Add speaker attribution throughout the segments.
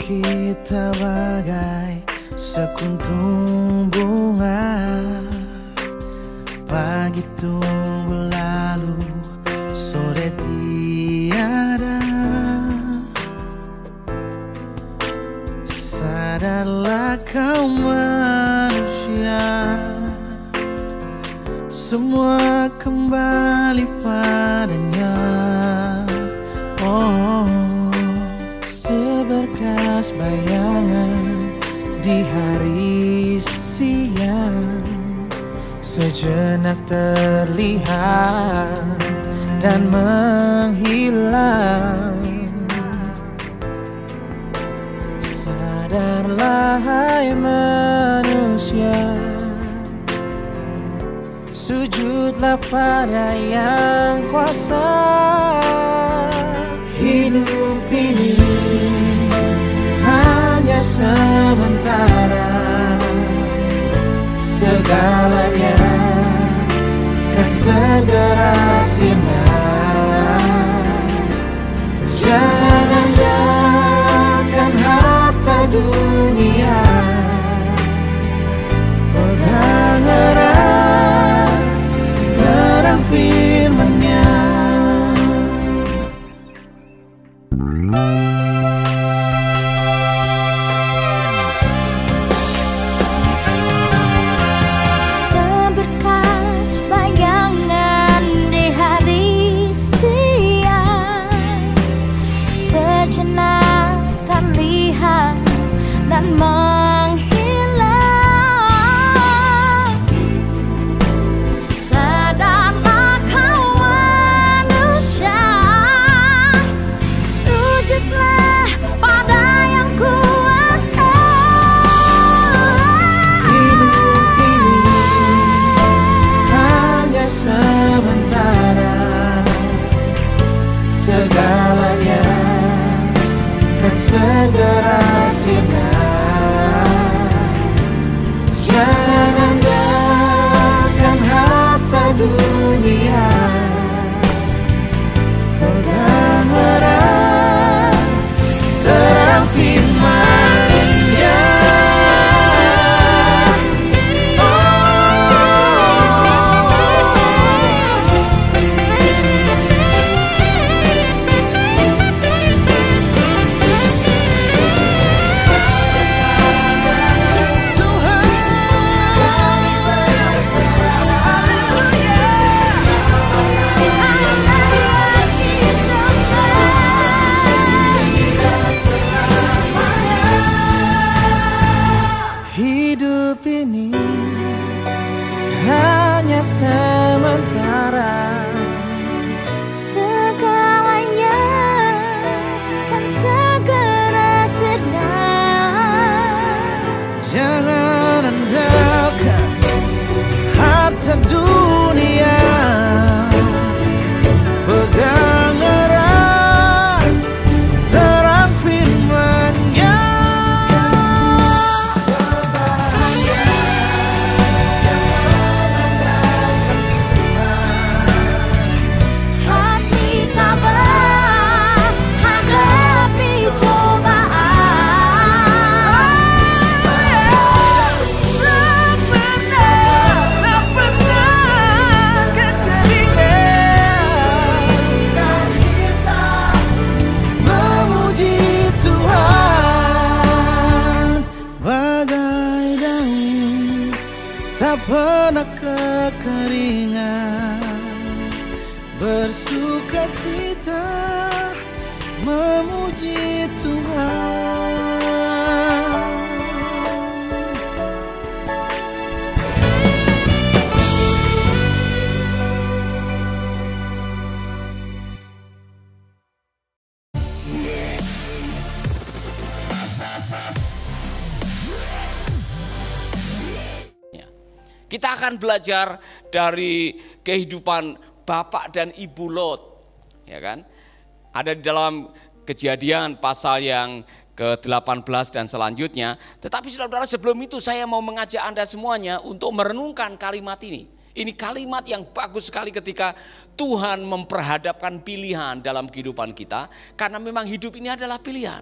Speaker 1: kita bagai sekuntum bunga. Pagi tumbuh berlalu, sore tiada. Sadarlah kau manusia, semua kembali padanya. Oh,
Speaker 2: seberkas bayangan di hari siang, sejenak terlihat dan menghilang. Sadarlah hai manusia, sujudlah pada yang kuasa.
Speaker 1: hidup ini hanya sementara, segalanya kan segera sirna. Jangan andalkan harta dunia, pegang erat terang firman-Nya.
Speaker 3: Seberkas bayangan di hari siang, sejenak terlihat dan menghilang. Sadarlah kau manusia, sujudlah pada yang kuasa.
Speaker 1: Hidup ini hanya sementara, segalanya kan segera sirna. Jangan andalkan harta dunia, pegang erat terang firman-Nya. Hidup ini hanya sementara,
Speaker 3: Segalanya kan segera sirna.
Speaker 1: jangan andalkan harta dunia, pegang erat terang firman-Nya.
Speaker 3: Hati tabah hadapi cobaan.
Speaker 1: Tak pernah kekeringan, memuji Tuhan bagai daun, tak pernah kekeringan, bersuka cita memuji Tuhan.
Speaker 4: Kita akan belajar dari kehidupan Bapak dan Ibu Lot, ya kan? Ada di dalam Kejadian pasal yang ke-18 dan selanjutnya. Tetapi saudara-saudara, sebelum itu saya mau mengajak Anda semuanya untuk merenungkan kalimat ini. Ini kalimat yang bagus sekali ketika Tuhan memperhadapkan pilihan dalam kehidupan kita, karena memang hidup ini adalah pilihan.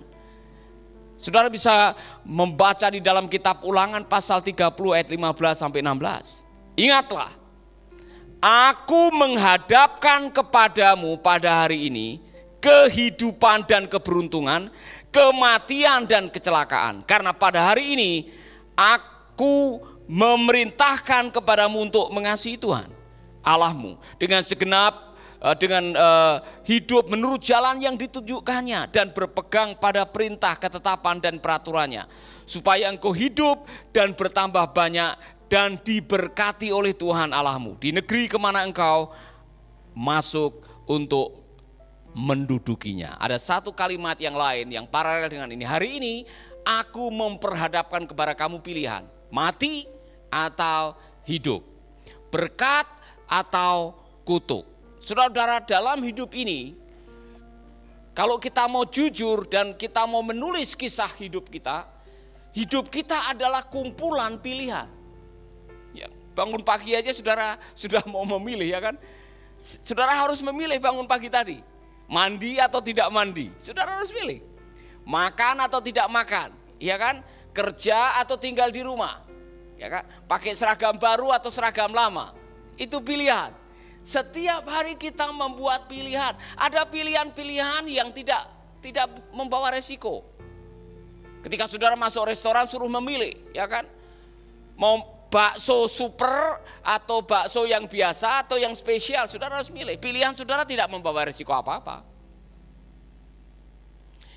Speaker 4: Saudara bisa membaca di dalam kitab Ulangan pasal 30 ayat 15 sampai 16. Ingatlah, aku menghadapkan kepadamu pada hari ini kehidupan dan keberuntungan, kematian dan kecelakaan. Karena pada hari ini aku memerintahkan kepadamu untuk mengasihi Tuhan Allahmu dengan segenap hidup menurut jalan yang ditunjukkannya dan berpegang pada perintah, ketetapan dan peraturannya, supaya engkau hidup dan bertambah banyak dan diberkati oleh Tuhan Allahmu di negeri kemana engkau masuk untuk mendudukinya. Ada satu kalimat yang lain yang paralel dengan ini. Hari ini aku memperhadapkan kepada kamu pilihan, mati atau hidup, berkat atau kutuk. Saudara-saudara, dalam hidup ini, kalau kita mau jujur dan kita mau menulis kisah hidup kita adalah kumpulan pilihan. Ya, bangun pagi aja saudara sudah mau memilih, ya kan? Saudara harus memilih bangun pagi tadi, mandi atau tidak mandi. Saudara harus pilih, makan atau tidak makan, ya kan? Kerja atau tinggal di rumah, ya kan? Pakai seragam baru atau seragam lama, itu pilihan. Setiap hari kita membuat pilihan. Ada pilihan-pilihan yang tidak membawa resiko. Ketika saudara masuk restoran suruh memilih, ya kan? Mau bakso super atau bakso yang biasa atau yang spesial, saudara harus milih. Pilihan saudara tidak membawa resiko apa-apa.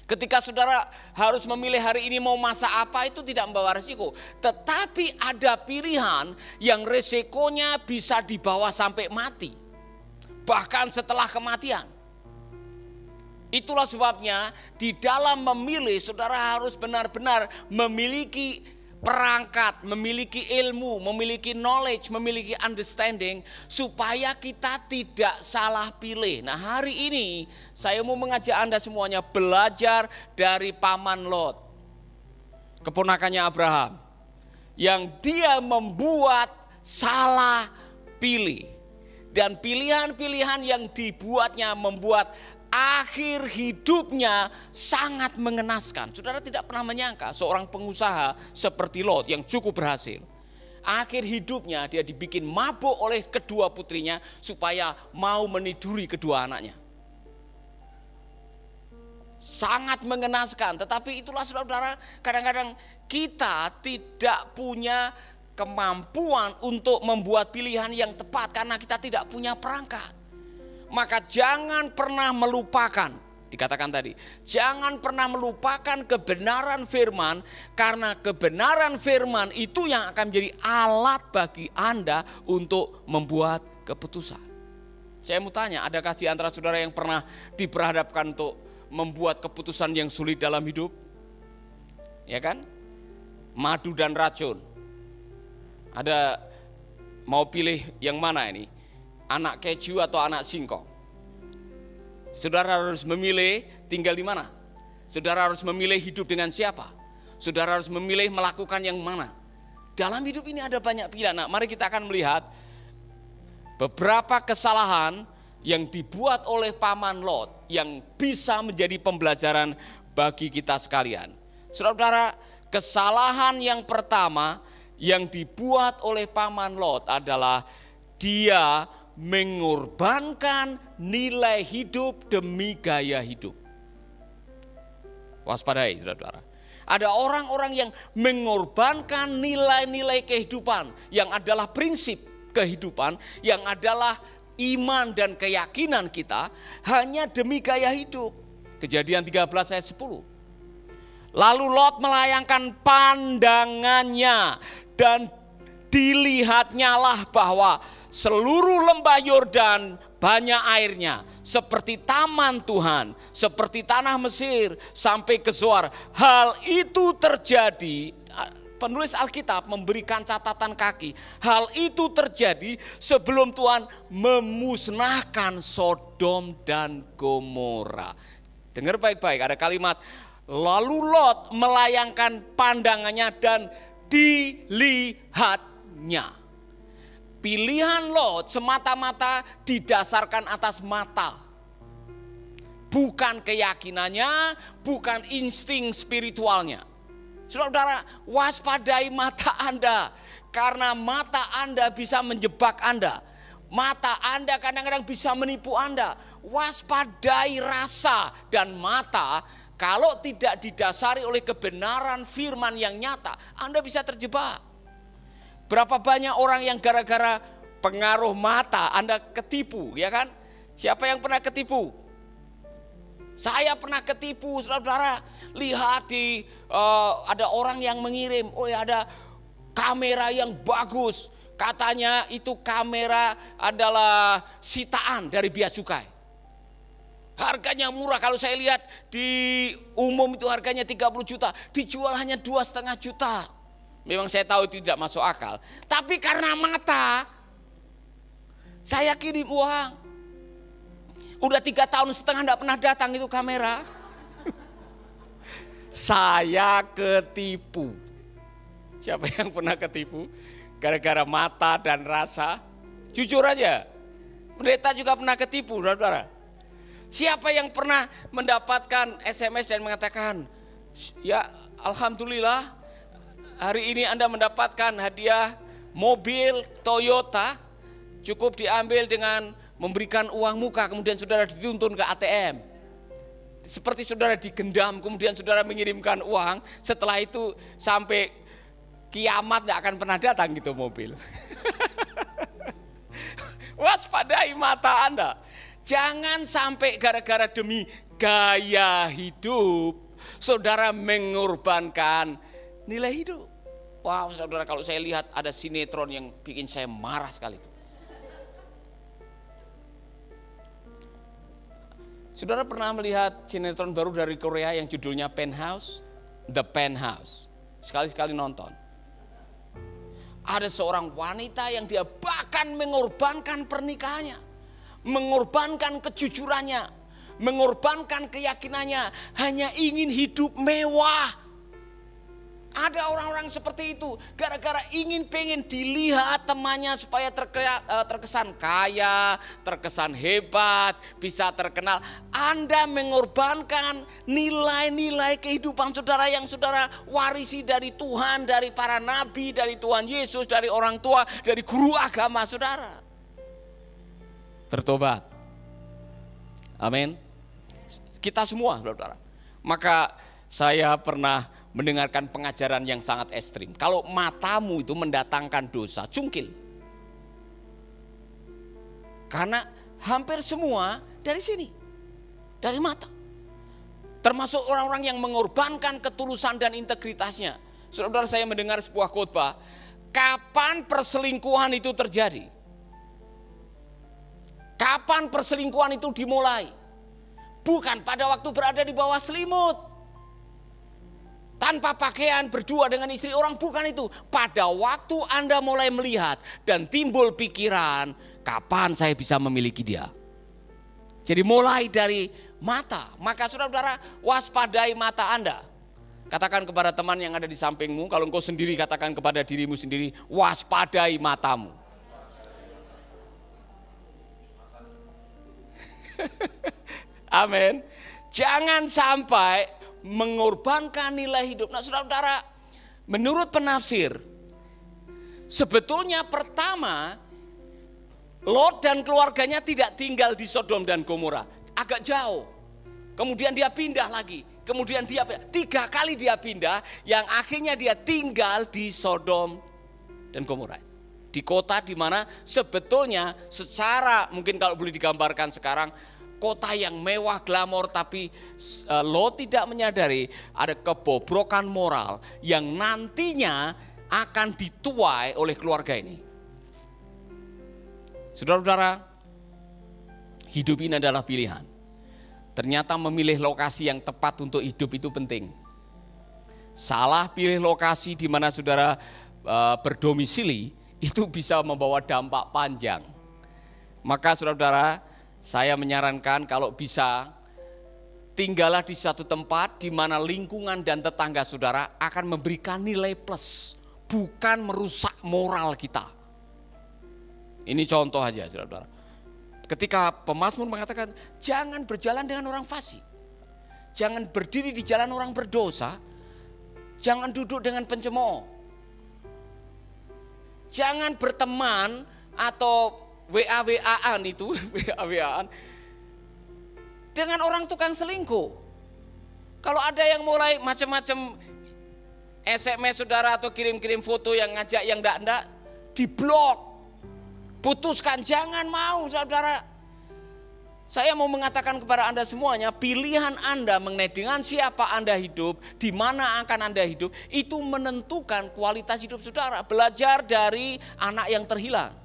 Speaker 4: Ketika saudara harus memilih hari ini mau masak apa, itu tidak membawa resiko. Tetapi ada pilihan yang resikonya bisa dibawa sampai mati, bahkan setelah kematian. Itulah sebabnya di dalam memilih saudara harus benar-benar memiliki perangkat, memiliki ilmu, memiliki knowledge, memiliki understanding supaya kita tidak salah pilih. Nah, hari ini saya mau mengajak Anda semuanya belajar dari paman Lot, keponakannya Abraham, yang dia membuat salah pilih. Dan pilihan-pilihan yang dibuatnya membuat akhir hidupnya sangat mengenaskan. Saudara tidak pernah menyangka seorang pengusaha seperti Lot yang cukup berhasil, akhir hidupnya dia dibikin mabuk oleh kedua putrinya supaya mau meniduri kedua anaknya. Sangat mengenaskan. Tetapi itulah saudara-saudara, kadang-kadang kita tidak punya kemampuan untuk membuat pilihan yang tepat karena kita tidak punya perangkat. Maka jangan pernah melupakan, dikatakan tadi, jangan pernah melupakan kebenaran firman, karena kebenaran firman itu yang akan menjadi alat bagi Anda untuk membuat keputusan. Saya mau tanya, adakah di antara saudara yang pernah diperhadapkan untuk membuat keputusan yang sulit dalam hidup? Ya kan? Madu dan racun. Ada mau pilih yang mana ini? Anak keju atau anak singkong? Saudara harus memilih tinggal di mana? Saudara harus memilih hidup dengan siapa? Saudara harus memilih melakukan yang mana? Dalam hidup ini ada banyak pilihan. Nah, mari kita akan melihat beberapa kesalahan yang dibuat oleh paman Lot yang bisa menjadi pembelajaran bagi kita sekalian. Saudara-saudara, kesalahan yang pertama yang dibuat oleh paman Lot adalah dia mengorbankan nilai hidup demi gaya hidup. Waspadai, saudara-saudara. Ada orang-orang yang mengorbankan nilai-nilai kehidupan yang adalah prinsip kehidupan, yang adalah iman dan keyakinan kita hanya demi gaya hidup. Kejadian 13 ayat 10. Lalu Lot melayangkan pandangannya dan dilihatnya lah bahwa seluruh lembah Yordan banyak airnya, seperti taman Tuhan, seperti tanah Mesir sampai ke Zoar. Hal itu terjadi, penulis Alkitab memberikan catatan kaki. Hal itu terjadi sebelum Tuhan memusnahkan Sodom dan Gomora. Dengar baik-baik, ada kalimat lalu Lot melayangkan pandangannya dan dilihatnya. Pilihan Lot semata-mata didasarkan atas mata, bukan keyakinannya, bukan insting spiritualnya. Saudara, waspadai mata Anda, karena mata Anda bisa menjebak Anda. Mata Anda kadang-kadang bisa menipu Anda. Waspadai rasa dan mata, kalau tidak didasari oleh kebenaran firman yang nyata, Anda bisa terjebak. Berapa banyak orang yang gara-gara pengaruh mata Anda ketipu, ya kan? Siapa yang pernah ketipu? Saya pernah ketipu, saudara. Lihat ada orang yang mengirim, oh ya ada kamera yang bagus. Katanya itu kamera adalah sitaan dari bea cukai. Harganya murah, kalau saya lihat di umum itu harganya 30 juta, dijual hanya 2,5 juta. Memang saya tahu itu tidak masuk akal. Tapi karena mata, saya kirim uang. Udah 3,5 tahun tidak pernah datang itu kamera. Saya ketipu. Siapa yang pernah ketipu? Gara-gara mata dan rasa. Jujur aja, pendeta juga pernah ketipu, saudara. Siapa yang pernah mendapatkan SMS dan mengatakan, ya alhamdulillah hari ini Anda mendapatkan hadiah mobil Toyota, cukup diambil dengan memberikan uang muka, kemudian saudara dituntun ke ATM. Seperti saudara digendam, kemudian saudara mengirimkan uang, setelah itu sampai kiamat gak akan pernah datang gitu mobil. Waspadai mata Anda. Jangan sampai gara-gara demi gaya hidup, saudara mengorbankan nilai hidup. Wow, saudara, kalau saya lihat ada sinetron yang bikin saya marah sekali. Saudara pernah melihat sinetron baru dari Korea yang judulnya Penthouse? The Penthouse. Sekali-sekali nonton. Ada seorang wanita yang dia bahkan mengorbankan pernikahannya, mengorbankan kejujurannya, mengorbankan keyakinannya, hanya ingin hidup mewah. Ada orang-orang seperti itu, gara-gara pengen dilihat temannya supaya terkesan kaya, terkesan hebat, bisa terkenal. Anda mengorbankan nilai-nilai kehidupan saudara yang saudara warisi dari Tuhan, dari para nabi, dari Tuhan Yesus, dari orang tua, dari guru agama saudara. Bertobat. Amin. Kita semua, saudara. Maka saya pernah mendengarkan pengajaran yang sangat ekstrim. Kalau matamu itu mendatangkan dosa, cungkil. Karena hampir semua dari sini, dari mata. Termasuk orang-orang yang mengorbankan ketulusan dan integritasnya. Saudara, saya mendengar sebuah khotbah, kapan perselingkuhan itu terjadi? Kapan perselingkuhan itu dimulai? Bukan pada waktu berada di bawah selimut, tanpa pakaian, berdua dengan istri orang, bukan itu. Pada waktu Anda mulai melihat dan timbul pikiran, kapan saya bisa memiliki dia? Jadi mulai dari mata. Maka saudara-saudara, waspadai mata Anda. Katakan kepada teman yang ada di sampingmu, kalau engkau sendiri katakan kepada dirimu sendiri, waspadai matamu. Amin. Jangan sampai mengorbankan nilai hidup. Nah, saudara-saudara, menurut penafsir, sebetulnya pertama Lot dan keluarganya tidak tinggal di Sodom dan Gomora, agak jauh. Kemudian dia pindah lagi, kemudian dia 3 kali dia pindah, yang akhirnya dia tinggal di Sodom dan Gomora. Di kota di mana sebetulnya secara mungkin kalau boleh digambarkan sekarang, kota yang mewah, glamor, tapi Lot tidak menyadari ada kebobrokan moral yang nantinya akan dituai oleh keluarga ini. Saudara-saudara, hidup ini adalah pilihan. Ternyata memilih lokasi yang tepat untuk hidup itu penting. Salah pilih lokasi di mana saudara berdomisili, itu bisa membawa dampak panjang. Maka saudara-saudara, saya menyarankan kalau bisa tinggallah di satu tempat di mana lingkungan dan tetangga saudara akan memberikan nilai plus, bukan merusak moral kita. Ini contoh aja, saudara-saudara. Ketika pemazmur mengatakan, jangan berjalan dengan orang fasik. Jangan berdiri di jalan orang berdosa. Jangan duduk dengan pencemooh. Jangan berteman atau WA-WA-an itu, WA-WA-an dengan orang tukang selingkuh. Kalau ada yang mulai macam-macam SMS saudara atau kirim-kirim foto yang ngajak yang enggak, diblok. Putuskan, jangan mau saudara. Saya mau mengatakan kepada Anda semuanya, pilihan Anda mengenai dengan siapa Anda hidup, di mana akan Anda hidup, itu menentukan kualitas hidup saudara. Belajar dari anak yang terhilang.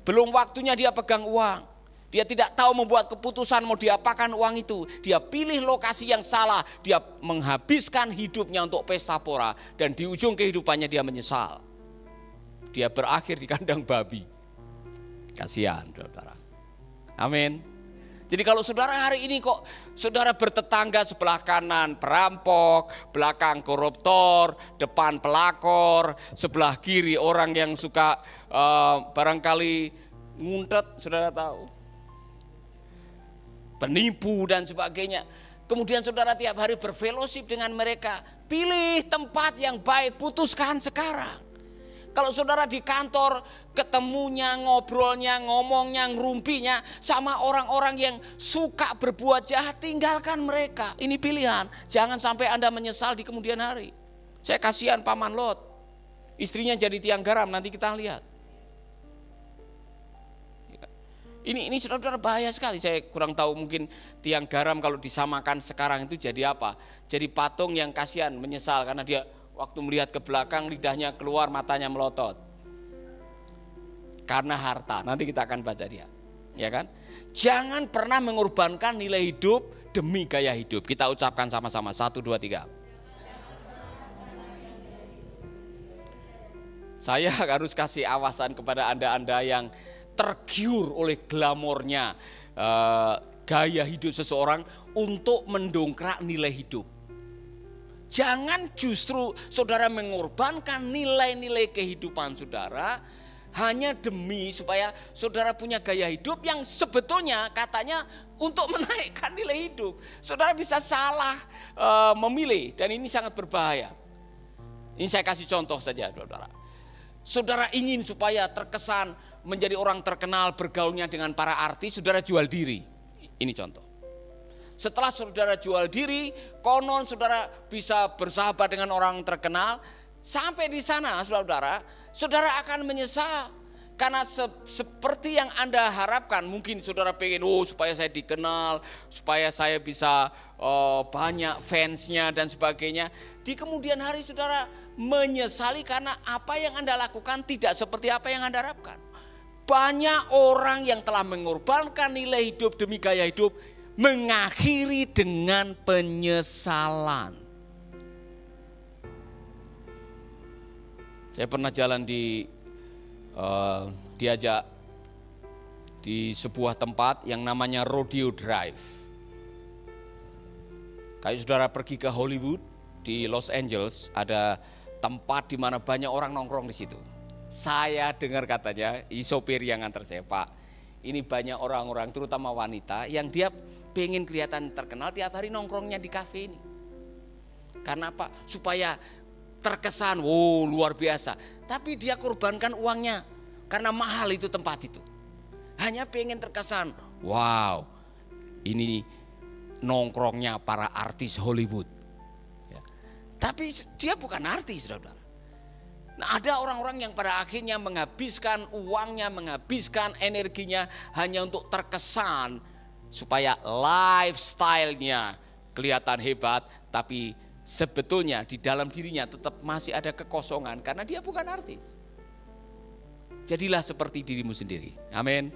Speaker 4: Belum waktunya dia pegang uang. Dia tidak tahu membuat keputusan mau diapakan uang itu. Dia pilih lokasi yang salah. Dia menghabiskan hidupnya untuk pesta pora. Dan di ujung kehidupannya dia menyesal. Dia berakhir di kandang babi. Kasihan saudara. Amin. Jadi kalau saudara hari ini kok saudara bertetangga sebelah kanan perampok, belakang koruptor, depan pelakor, sebelah kiri orang yang suka barangkali nguntet, saudara tahu. Penipu dan sebagainya. Kemudian saudara tiap hari berfellowship dengan mereka. Pilih tempat yang baik, putuskan sekarang. Kalau saudara di kantor ketemunya, ngobrolnya, ngomongnya, ngerumpinya sama orang-orang yang suka berbuat jahat, tinggalkan mereka. Ini pilihan, jangan sampai Anda menyesal di kemudian hari. Saya kasihan paman Lot, istrinya jadi tiang garam, nanti kita lihat. Ini saudara bahaya sekali, saya kurang tahu mungkin tiang garam kalau disamakan sekarang itu jadi apa? Jadi patung yang kasihan, menyesal karena dia waktu melihat ke belakang lidahnya keluar, matanya melotot. Karena harta, nanti kita akan baca dia. Ya kan? Jangan pernah mengorbankan nilai hidup demi gaya hidup. Kita ucapkan sama-sama, 1, 2, 3. Saya harus kasih awasan kepada Anda-Anda yang tergiur oleh glamornya gaya hidup seseorang untuk mendongkrak nilai hidup. Jangan justru saudara mengorbankan nilai-nilai kehidupan saudara hanya demi supaya saudara punya gaya hidup yang sebetulnya katanya untuk menaikkan nilai hidup. Saudara bisa salah memilih dan ini sangat berbahaya. Ini saya kasih contoh saja saudara. Saudara ingin supaya terkesan menjadi orang terkenal bergaulnya dengan para artis, saudara jual diri. Ini contoh. Setelah saudara jual diri, konon saudara bisa bersahabat dengan orang terkenal. Sampai di sana saudara akan menyesal. Karena seperti yang Anda harapkan, mungkin saudara pengen, supaya saya dikenal, supaya saya bisa banyak fansnya dan sebagainya. Di kemudian hari saudara menyesali karena apa yang Anda lakukan tidak seperti apa yang Anda harapkan. Banyak orang yang telah mengorbankan nilai hidup demi gaya hidup mengakhiri dengan penyesalan. Saya pernah jalan diajak di sebuah tempat yang namanya Rodeo Drive. Kayak saudara pergi ke Hollywood di Los Angeles, ada tempat di mana banyak orang nongkrong di situ. Saya dengar katanya, sopir yang nganter saya, Pak, ini banyak orang-orang terutama wanita yang dia pengen kelihatan terkenal tiap hari nongkrongnya di kafe ini. Karena apa? Supaya terkesan, luar biasa. Tapi dia korbankan uangnya karena mahal itu tempat itu. Hanya pengen terkesan, wow, ini nongkrongnya para artis Hollywood. Ya. Tapi dia bukan artis, saudara. Nah, ada orang-orang yang pada akhirnya menghabiskan uangnya, menghabiskan energinya hanya untuk terkesan supaya lifestyle-nya kelihatan hebat, tapi sebetulnya di dalam dirinya tetap masih ada kekosongan karena dia bukan artis. Jadilah seperti dirimu sendiri. Amin.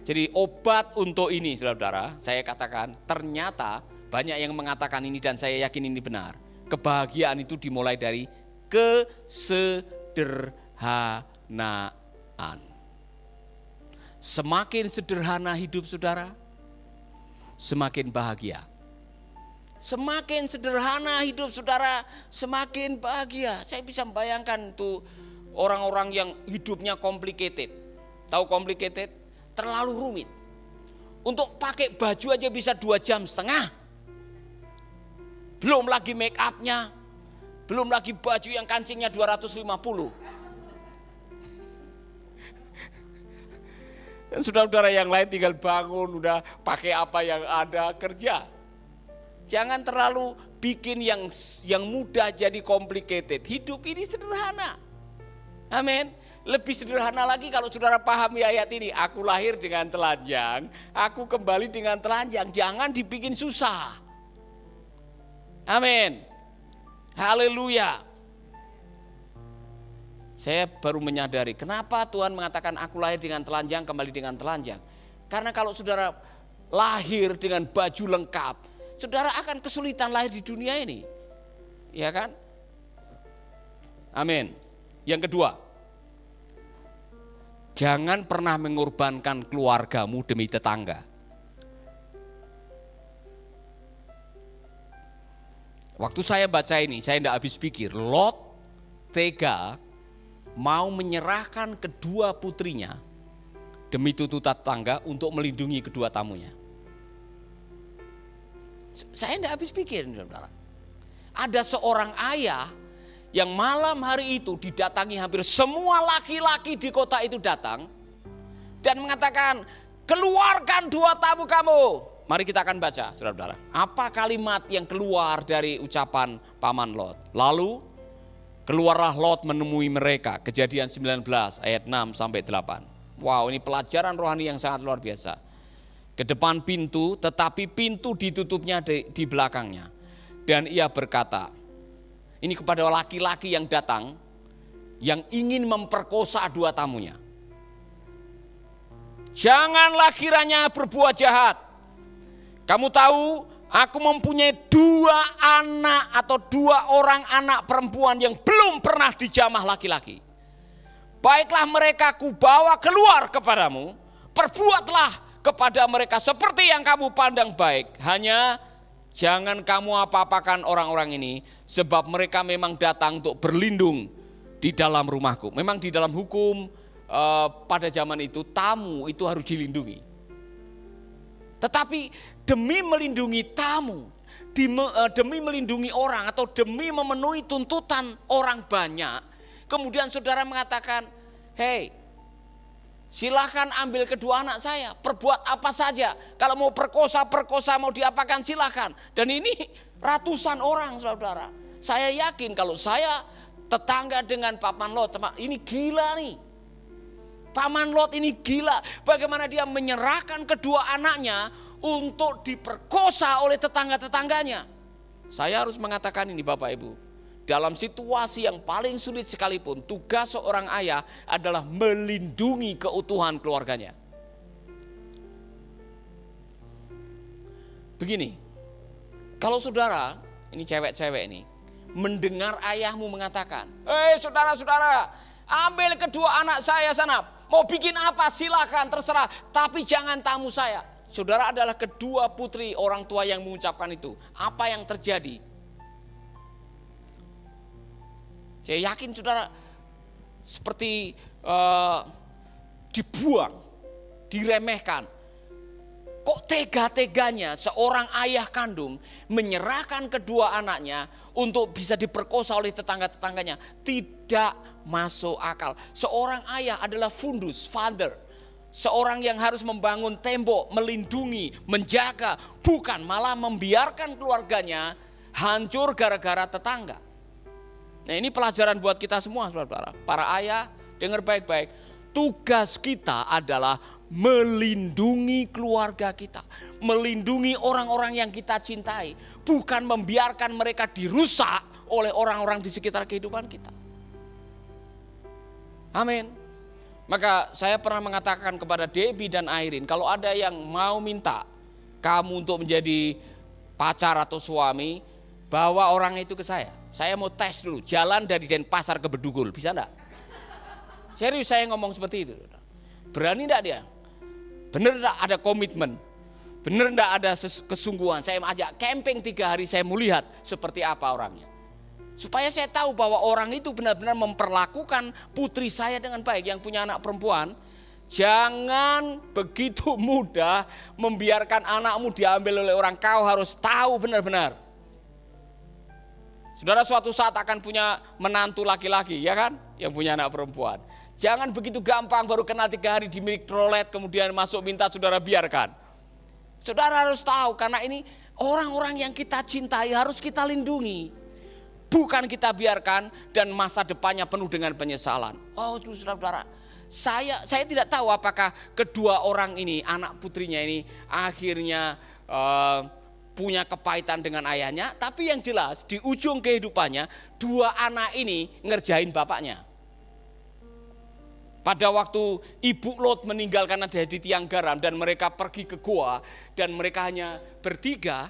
Speaker 4: Jadi obat untuk ini, saudara, saya katakan ternyata banyak yang mengatakan ini dan saya yakin ini benar. Kebahagiaan itu dimulai dari kesederhanaan. Semakin sederhana hidup saudara, semakin bahagia. Semakin sederhana hidup saudara, semakin bahagia. Saya bisa membayangkan tuh orang-orang yang hidupnya complicated. Tahu complicated? Terlalu rumit. Untuk pakai baju aja bisa 2,5 jam. Belum lagi make up-nya, belum lagi baju yang kancingnya 250. Dan saudara-saudara yang lain tinggal bangun, udah pakai apa yang ada, kerja. Jangan terlalu bikin yang mudah jadi complicated. Hidup ini sederhana. Amin. Lebih sederhana lagi kalau saudara pahami ayat ini. Aku lahir dengan telanjang, aku kembali dengan telanjang. Jangan dibikin susah. Amin. Haleluya. Saya baru menyadari kenapa Tuhan mengatakan aku lahir dengan telanjang, kembali dengan telanjang. Karena kalau saudara lahir dengan baju lengkap, saudara akan kesulitan lahir di dunia ini. Ya kan? Amin. Yang kedua, jangan pernah mengorbankan keluargamu demi tetangga. Waktu saya baca ini, saya tidak habis pikir. Lot tega mau menyerahkan kedua putrinya demi tuntutan tetangga untuk melindungi kedua tamunya. Saya tidak habis pikir, saudara. Ada seorang ayah yang malam hari itu didatangi hampir semua laki-laki di kota itu datang dan mengatakan, keluarkan 2 tamu kamu. Mari kita akan baca, saudara-saudara. Apa kalimat yang keluar dari ucapan paman Lot? Lalu keluarlah Lot menemui mereka. Kejadian 19 ayat 6 sampai 8. Wow, ini pelajaran rohani yang sangat luar biasa. Ke depan pintu, tetapi pintu ditutupnya di belakangnya. Dan ia berkata, ini kepada laki-laki yang datang, yang ingin memperkosa 2 tamunya. Janganlah kiranya berbuat jahat. Kamu tahu, aku mempunyai 2 anak atau 2 orang anak perempuan yang belum pernah dijamah laki-laki. Baiklah mereka kubawa keluar kepadamu, perbuatlah kepada mereka seperti yang kamu pandang baik. Hanya jangan kamu apa-apakan orang-orang ini, sebab mereka memang datang untuk berlindung di dalam rumahku. Memang di dalam hukum pada zaman itu tamu itu harus dilindungi. Tetapi demi melindungi tamu, demi melindungi orang atau demi memenuhi tuntutan orang banyak, kemudian saudara mengatakan, hei, silahkan ambil kedua anak saya, perbuat apa saja. Kalau mau perkosa, mau diapakan silahkan. Dan ini ratusan orang, saudara. Saya yakin kalau saya tetangga dengan Paman Lot, ini gila nih. Paman Lot ini gila, bagaimana dia menyerahkan kedua anaknya untuk diperkosa oleh tetangga-tetangganya. Saya harus mengatakan ini Bapak Ibu, dalam situasi yang paling sulit sekalipun, tugas seorang ayah adalah melindungi keutuhan keluarganya. Begini, kalau saudara, ini cewek-cewek ini, mendengar ayahmu mengatakan, hei saudara-saudara, ambil kedua anak saya sana. Mau bikin apa silakan terserah, tapi jangan tamu saya. Saudara adalah kedua putri orang tua yang mengucapkan itu. Apa yang terjadi? Saya yakin saudara seperti dibuang, diremehkan. Kok tega-teganya seorang ayah kandung menyerahkan kedua anaknya untuk bisa diperkosa oleh tetangga-tetangganya? Tidak masuk akal. Seorang ayah adalah fundus, father. Seorang yang harus membangun tembok, melindungi, menjaga. Bukan malah membiarkan keluarganya hancur gara-gara tetangga. Nah ini pelajaran buat kita semua saudara. Para ayah dengar baik-baik. Tugas kita adalah melindungi keluarga kita. Melindungi orang-orang yang kita cintai. Bukan membiarkan mereka dirusak oleh orang-orang di sekitar kehidupan kita. Amin. Maka saya pernah mengatakan kepada Debbie dan Airin, kalau ada yang mau minta kamu untuk menjadi pacar atau suami, bawa orang itu ke saya. Saya mau tes dulu, jalan dari Denpasar ke Bedugul, bisa enggak? Serius saya ngomong seperti itu. Berani enggak dia? Bener enggak ada komitmen? Bener enggak ada kesungguhan? Saya ajak camping 3 hari, saya mau lihat seperti apa orangnya. Supaya saya tahu bahwa orang itu benar-benar memperlakukan putri saya dengan baik. Yang punya anak perempuan, Jangan begitu mudah membiarkan anakmu diambil oleh orang. Kau harus tahu benar-benar. Saudara suatu saat akan punya menantu laki-laki, ya kan? Yang punya anak perempuan. Jangan begitu gampang baru kenal 3 hari di mikrolet kemudian masuk minta saudara biarkan. Saudara harus tahu karena ini orang-orang yang kita cintai harus kita lindungi. Bukan kita biarkan dan masa depannya penuh dengan penyesalan. Oh saudara, saya tidak tahu apakah kedua orang ini, anak putrinya ini akhirnya punya kepahitan dengan ayahnya. Tapi yang jelas di ujung kehidupannya 2 anak ini ngerjain bapaknya. Pada waktu ibu Lot meninggal karena ada di tiang garam dan mereka pergi ke goa dan mereka hanya bertiga,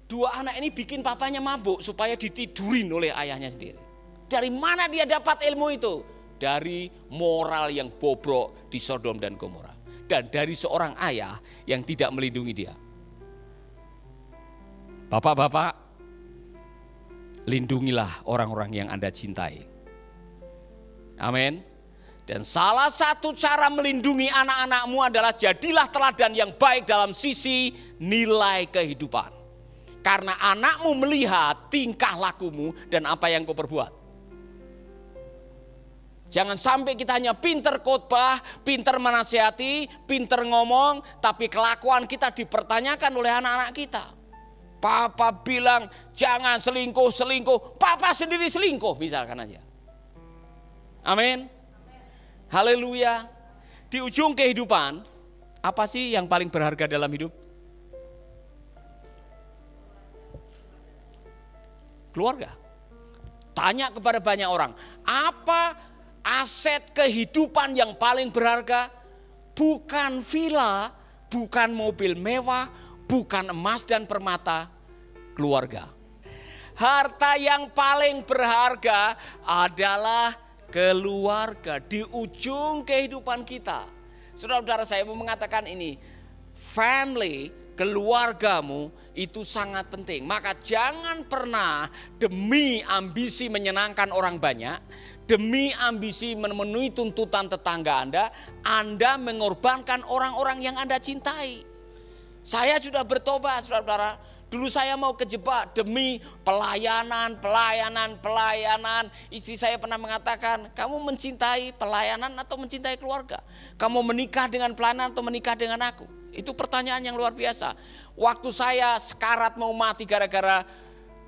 Speaker 4: 2 anak ini bikin papanya mabuk supaya ditidurin oleh ayahnya sendiri. Dari mana dia dapat ilmu itu? Dari moral yang bobrok di Sodom dan Gomora. Dan dari seorang ayah yang tidak melindungi dia. Bapak-bapak, lindungilah orang-orang yang Anda cintai. Amin. Dan salah satu cara melindungi anak-anakmu adalah jadilah teladan yang baik dalam sisi nilai kehidupan. Karena anakmu melihat tingkah lakumu dan apa yang kau perbuat. Jangan sampai kita hanya pinter khotbah, pinter menasihati, pinter ngomong, tapi kelakuan kita dipertanyakan oleh anak-anak kita. Papa bilang jangan selingkuh, papa sendiri selingkuh misalkan aja. Amin. Haleluya. Di ujung kehidupan, apa sih yang paling berharga dalam hidup? Keluarga. Tanya kepada banyak orang, apa aset kehidupan yang paling berharga? Bukan villa, bukan mobil mewah, bukan emas dan permata, keluarga. Harta yang paling berharga adalah keluarga di ujung kehidupan kita. Saudara-saudara, saya mau mengatakan ini, family, keluargamu itu sangat penting. Maka jangan pernah demi ambisi menyenangkan orang banyak, demi ambisi memenuhi tuntutan tetangga Anda mengorbankan orang-orang yang Anda cintai. Saya sudah bertobat, saudara-saudara. Dulu saya mau kejebak demi pelayanan. Istri saya pernah mengatakan, kamu mencintai pelayanan atau mencintai keluarga? Kamu menikah dengan pelayanan atau menikah dengan aku? Itu pertanyaan yang luar biasa. Waktu saya sekarat mau mati gara-gara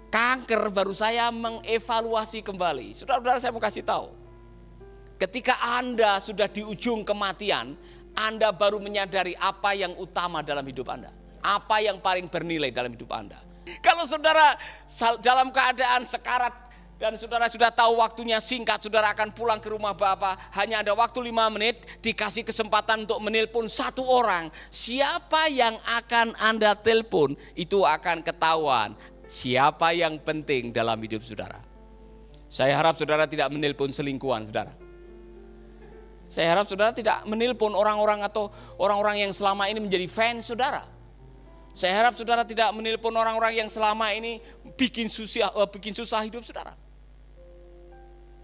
Speaker 4: kanker, baru saya mengevaluasi kembali. Saudara-saudara, saya mau kasih tahu. Ketika Anda sudah di ujung kematian, Anda baru menyadari apa yang utama dalam hidup Anda. Apa yang paling bernilai dalam hidup Anda. Kalau saudara dalam keadaan sekarat dan saudara sudah tahu waktunya singkat, saudara akan pulang ke rumah Bapak, hanya ada waktu 5 menit, dikasih kesempatan untuk menelpon 1 orang. Siapa yang akan Anda telepon, itu akan ketahuan siapa yang penting dalam hidup saudara. Saya harap saudara tidak menelpon selingkuhan saudara. Saya harap saudara tidak menelpon orang-orang atau orang-orang yang selama ini menjadi fans saudara. Saya harap saudara tidak menelpon orang-orang yang selama ini bikin susah hidup saudara.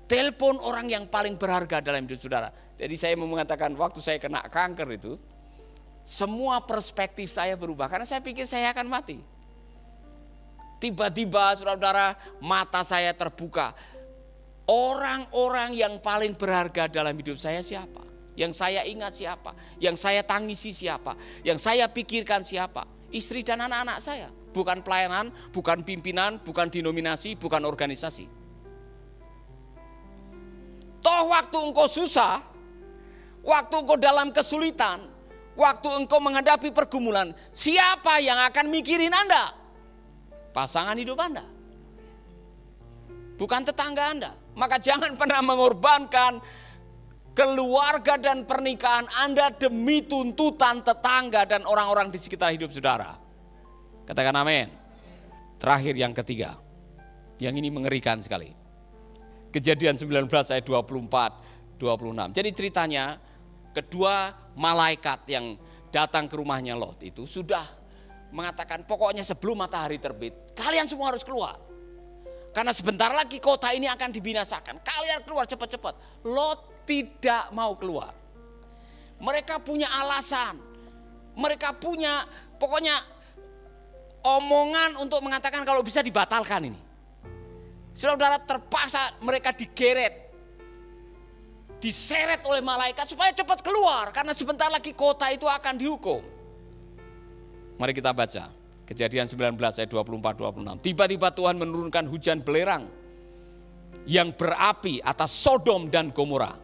Speaker 4: Telepon orang yang paling berharga dalam hidup saudara. Jadi saya mau mengatakan waktu saya kena kanker itu, semua perspektif saya berubah karena saya pikir saya akan mati. Tiba-tiba saudara-saudara mata saya terbuka. Orang-orang yang paling berharga dalam hidup saya siapa? Yang saya ingat siapa? Yang saya tangisi siapa? Yang saya pikirkan siapa? Istri dan anak-anak saya. Bukan pelayanan, bukan pimpinan, bukan denominasi, bukan organisasi. Toh waktu engkau susah, waktu engkau dalam kesulitan, waktu engkau menghadapi pergumulan, siapa yang akan mikirin Anda? Pasangan hidup Anda. Bukan tetangga Anda. Maka jangan pernah mengorbankan keluarga dan pernikahan Anda demi tuntutan tetangga dan orang-orang di sekitar hidup saudara. Katakan amin. Terakhir yang ketiga. Yang ini mengerikan sekali. Kejadian 19 ayat 24, 26. Jadi ceritanya kedua malaikat yang datang ke rumahnya Lot itu sudah mengatakan pokoknya sebelum matahari terbit kalian semua harus keluar. Karena sebentar lagi kota ini akan dibinasakan. Kalian keluar cepat-cepat. Lot tidak mau keluar. Mereka punya alasan. Mereka punya pokoknya omongan untuk mengatakan kalau bisa dibatalkan ini. Saudara, terpaksa mereka digeret. Diseret oleh malaikat supaya cepat keluar. Karena sebentar lagi kota itu akan dihukum. Mari kita baca. Kejadian 19 ayat 24-26. Tiba-tiba Tuhan menurunkan hujan belerang yang berapi atas Sodom dan Gomora.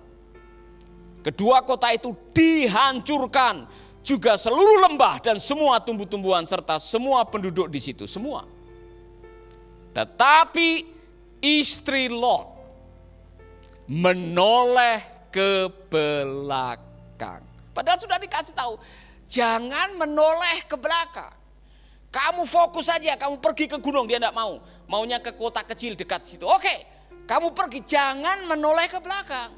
Speaker 4: Kedua kota itu dihancurkan. Juga seluruh lembah dan semua tumbuh-tumbuhan serta semua penduduk di situ. Semua. Tetapi istri Lot menoleh ke belakang. Padahal sudah dikasih tahu, jangan menoleh ke belakang. Kamu fokus saja, kamu pergi ke gunung, dia tidak mau. Maunya ke kota kecil dekat situ. Oke, kamu pergi, jangan menoleh ke belakang.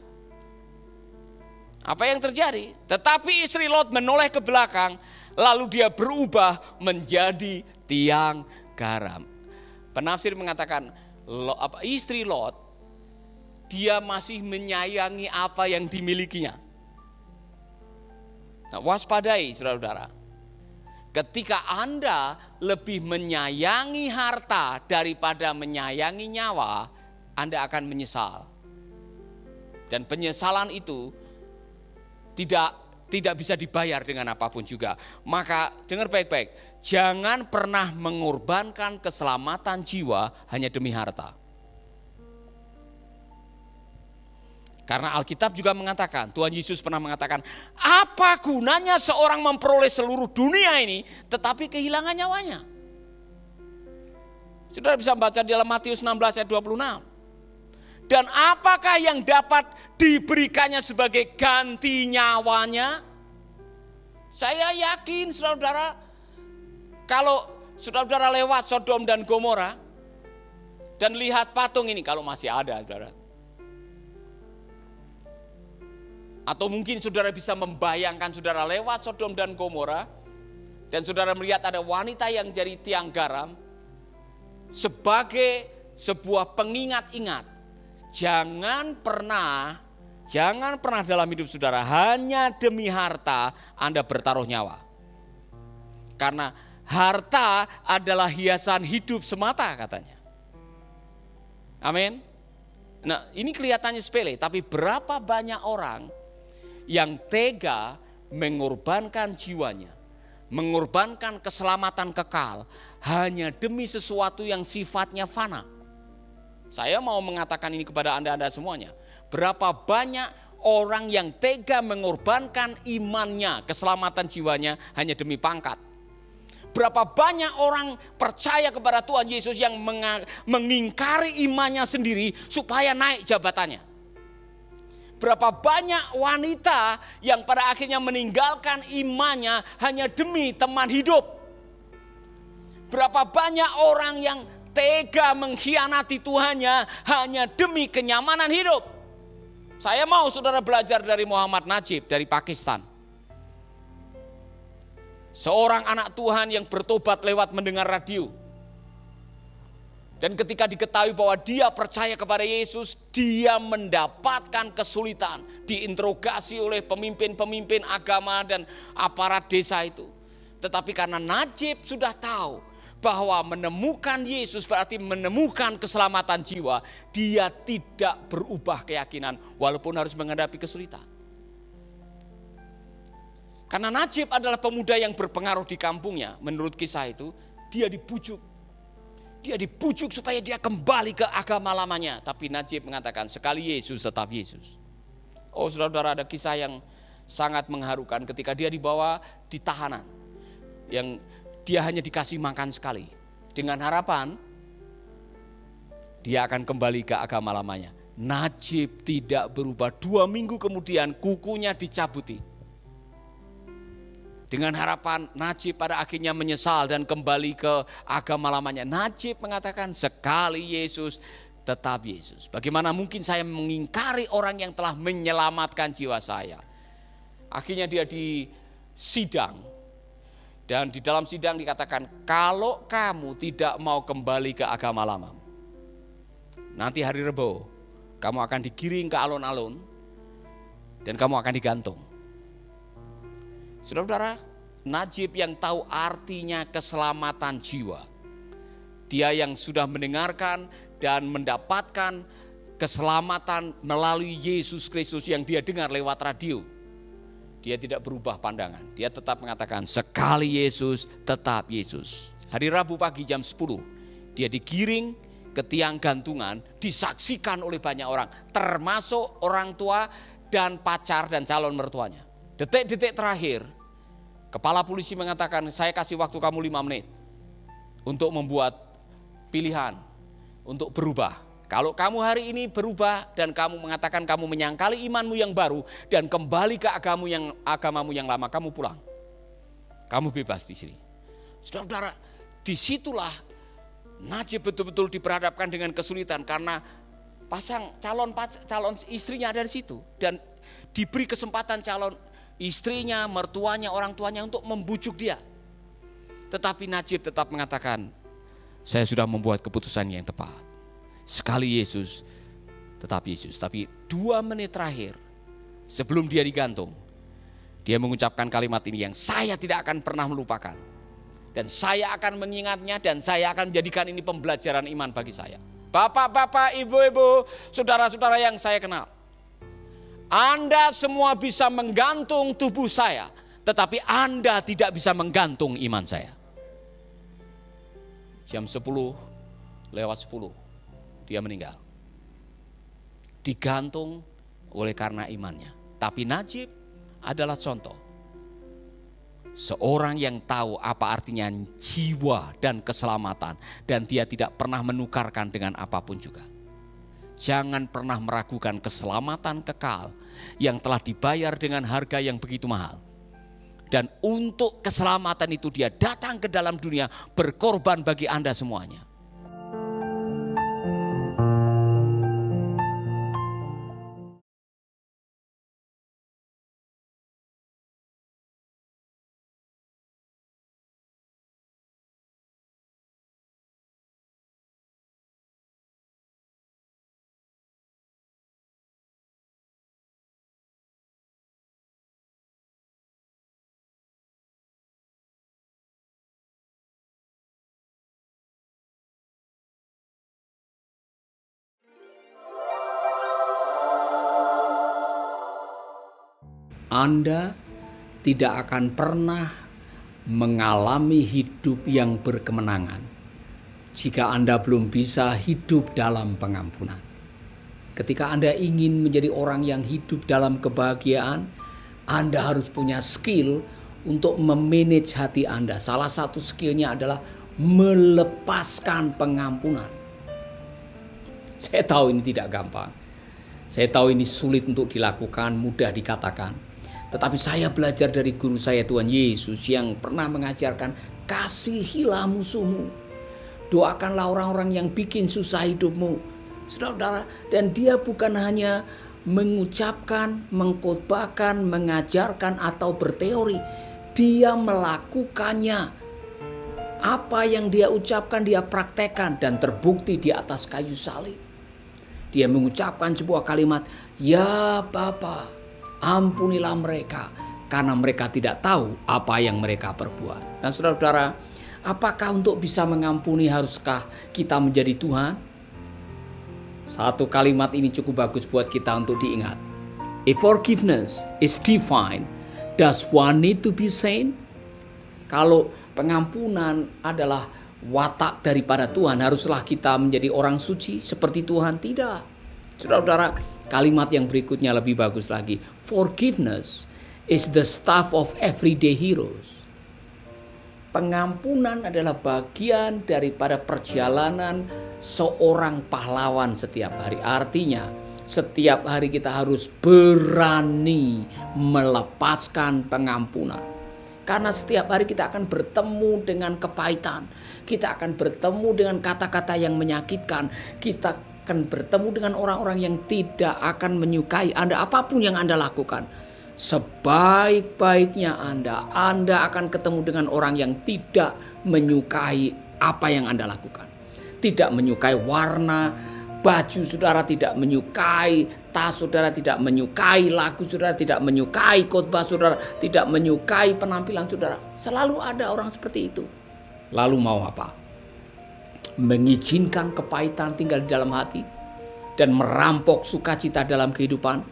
Speaker 4: Apa yang terjadi? Tetapi istri Lot menoleh ke belakang, lalu dia berubah menjadi tiang garam. Penafsir mengatakan, istri Lot, dia masih menyayangi apa yang dimilikinya. Nah, waspadai saudara-saudara. Ketika Anda lebih menyayangi harta daripada menyayangi nyawa, Anda akan menyesal. Dan penyesalan itu tidak bisa dibayar dengan apapun juga. Maka dengar baik-baik, jangan pernah mengorbankan keselamatan jiwa hanya demi harta. Karena Alkitab juga mengatakan, Tuhan Yesus pernah mengatakan, apa gunanya seorang memperoleh seluruh dunia ini tetapi kehilangan nyawanya? Saudara bisa baca di dalam Matius 16 ayat 26. Dan apakah yang dapat diberikannya sebagai ganti nyawanya? Saya yakin saudara-saudara, kalau saudara-saudara lewat Sodom dan Gomora dan lihat patung ini, kalau masih ada saudara. Atau mungkin saudara bisa membayangkan saudara lewat Sodom dan Gomora dan saudara melihat ada wanita yang jadi tiang garam sebagai sebuah pengingat-ingat. Jangan pernah dalam hidup saudara hanya demi harta Anda bertaruh nyawa. Karena harta adalah hiasan hidup semata katanya. Amin. Nah, ini kelihatannya sepele, tapi berapa banyak orang yang tega mengorbankan jiwanya, mengorbankan keselamatan kekal hanya demi sesuatu yang sifatnya fana. Saya mau mengatakan ini kepada Anda semuanya. Berapa banyak orang yang tega mengorbankan imannya, keselamatan jiwanya hanya demi pangkat. Berapa banyak orang percaya kepada Tuhan Yesus yang mengingkari imannya sendiri supaya naik jabatannya. Berapa banyak wanita yang pada akhirnya meninggalkan imannya hanya demi teman hidup. Berapa banyak orang yang tega mengkhianati Tuhannya hanya demi kenyamanan hidup. Saya mau saudara belajar dari Muhammad Najib dari Pakistan. Seorang anak Tuhan yang bertobat lewat mendengar radio. Dan ketika diketahui bahwa dia percaya kepada Yesus, dia mendapatkan kesulitan. Diinterogasi oleh pemimpin-pemimpin agama dan aparat desa itu. Tetapi karena Najib sudah tahu bahwa menemukan Yesus berarti menemukan keselamatan jiwa, dia tidak berubah keyakinan walaupun harus menghadapi kesulitan. Karena Najib adalah pemuda yang berpengaruh di kampungnya, menurut kisah itu, dia dibujuk. Dia dibujuk supaya dia kembali ke agama lamanya. Tapi Najib mengatakan, sekali Yesus tetap Yesus. Oh saudara-saudara, ada kisah yang sangat mengharukan ketika dia dibawa di tahanan. Yang dia hanya dikasih makan sekali. Dengan harapan dia akan kembali ke agama lamanya. Najib tidak berubah. 2 minggu kemudian kukunya dicabuti. Dengan harapan Najib pada akhirnya menyesal dan kembali ke agama lamanya. Najib mengatakan sekali Yesus tetap Yesus. Bagaimana mungkin saya mengingkari orang yang telah menyelamatkan jiwa saya. Akhirnya dia disidang. Dan di dalam sidang dikatakan kalau kamu tidak mau kembali ke agama lama, nanti hari Rebo kamu akan digiring ke alun-alun dan kamu akan digantung. Saudara-saudara, Najib yang tahu artinya keselamatan jiwa. Dia yang sudah mendengarkan dan mendapatkan keselamatan melalui Yesus Kristus yang dia dengar lewat radio. Dia tidak berubah pandangan. Dia tetap mengatakan sekali Yesus, tetap Yesus. Hari Rabu pagi jam 10, dia digiring ke tiang gantungan, disaksikan oleh banyak orang, termasuk orang tua dan pacar dan calon mertuanya. Detik-detik terakhir, kepala polisi mengatakan, saya kasih waktu kamu 5 menit untuk membuat pilihan, untuk berubah. Kalau kamu hari ini berubah dan kamu mengatakan kamu menyangkali imanmu yang baru dan kembali ke agamamu yang lama, kamu pulang. Kamu bebas di sini. Saudara-saudara, disitulah Najib betul-betul diperhadapkan dengan kesulitan karena calon istrinya ada di situ dan diberi kesempatan calon istrinya, mertuanya, orang tuanya untuk membujuk dia. Tetapi Najib tetap mengatakan, saya sudah membuat keputusan yang tepat. Sekali Yesus, tetap Yesus. Tapi 2 menit terakhir sebelum dia digantung, dia mengucapkan kalimat ini yang saya tidak akan pernah melupakan. Dan saya akan mengingatnya dan saya akan menjadikan ini pembelajaran iman bagi saya. Bapak-bapak, ibu-ibu, saudara-saudara yang saya kenal. Anda semua bisa menggantung tubuh saya, tetapi Anda tidak bisa menggantung iman saya. Jam 10:10 dia meninggal. Digantung oleh karena imannya. Tapi Najib adalah contoh. Seorang yang tahu apa artinya jiwa dan keselamatan. Dan dia tidak pernah menukarkan dengan apapun juga. Jangan pernah meragukan keselamatan kekal yang telah dibayar dengan harga yang begitu mahal. Dan untuk keselamatan itu dia datang ke dalam dunia berkorban bagi Anda semuanya. Anda tidak akan pernah mengalami hidup yang berkemenangan jika Anda belum bisa hidup dalam pengampunan. Ketika Anda ingin menjadi orang yang hidup dalam kebahagiaan, Anda harus punya skill untuk memanage hati Anda. Salah satu skillnya adalah melepaskan pengampunan. Saya tahu ini tidak gampang. Saya tahu ini sulit untuk dilakukan, mudah dikatakan. Tetapi saya belajar dari guru saya Tuhan Yesus yang pernah mengajarkan kasihilah musuhmu. Doakanlah orang-orang yang bikin susah hidupmu. Saudara-saudara, dan dia bukan hanya mengucapkan, mengkhotbahkan, mengajarkan atau berteori. Dia melakukannya. Apa yang dia ucapkan dia praktekkan dan terbukti di atas kayu salib. Dia mengucapkan sebuah kalimat, ya Bapa, ampunilah mereka karena mereka tidak tahu apa yang mereka perbuat. Dan saudara-saudara, apakah untuk bisa mengampuni haruskah kita menjadi Tuhan? Satu kalimat ini cukup bagus buat kita untuk diingat. If forgiveness is divine, does one need to be saint? Kalau pengampunan adalah watak daripada Tuhan, haruslah kita menjadi orang suci seperti Tuhan? Tidak. Saudara-saudara, kalimat yang berikutnya lebih bagus lagi. Forgiveness is the staff of everyday heroes. Pengampunan adalah bagian daripada perjalanan seorang pahlawan setiap hari. Artinya, setiap hari kita harus berani melepaskan pengampunan. Karena setiap hari kita akan bertemu dengan kepahitan. Kita akan bertemu dengan kata-kata yang menyakitkan. Kita akan bertemu dengan orang-orang yang tidak akan menyukai Anda apapun yang Anda lakukan. Sebaik-baiknya Anda akan ketemu dengan orang yang tidak menyukai apa yang Anda lakukan. Tidak menyukai warna baju saudara tidak menyukai, tas saudara tidak menyukai, lagu saudara tidak menyukai, khotbah saudara tidak menyukai, penampilan saudara. Selalu ada orang seperti itu. Lalu mau apa? Mengizinkan kepahitan tinggal di dalam hati dan merampok sukacita dalam kehidupan,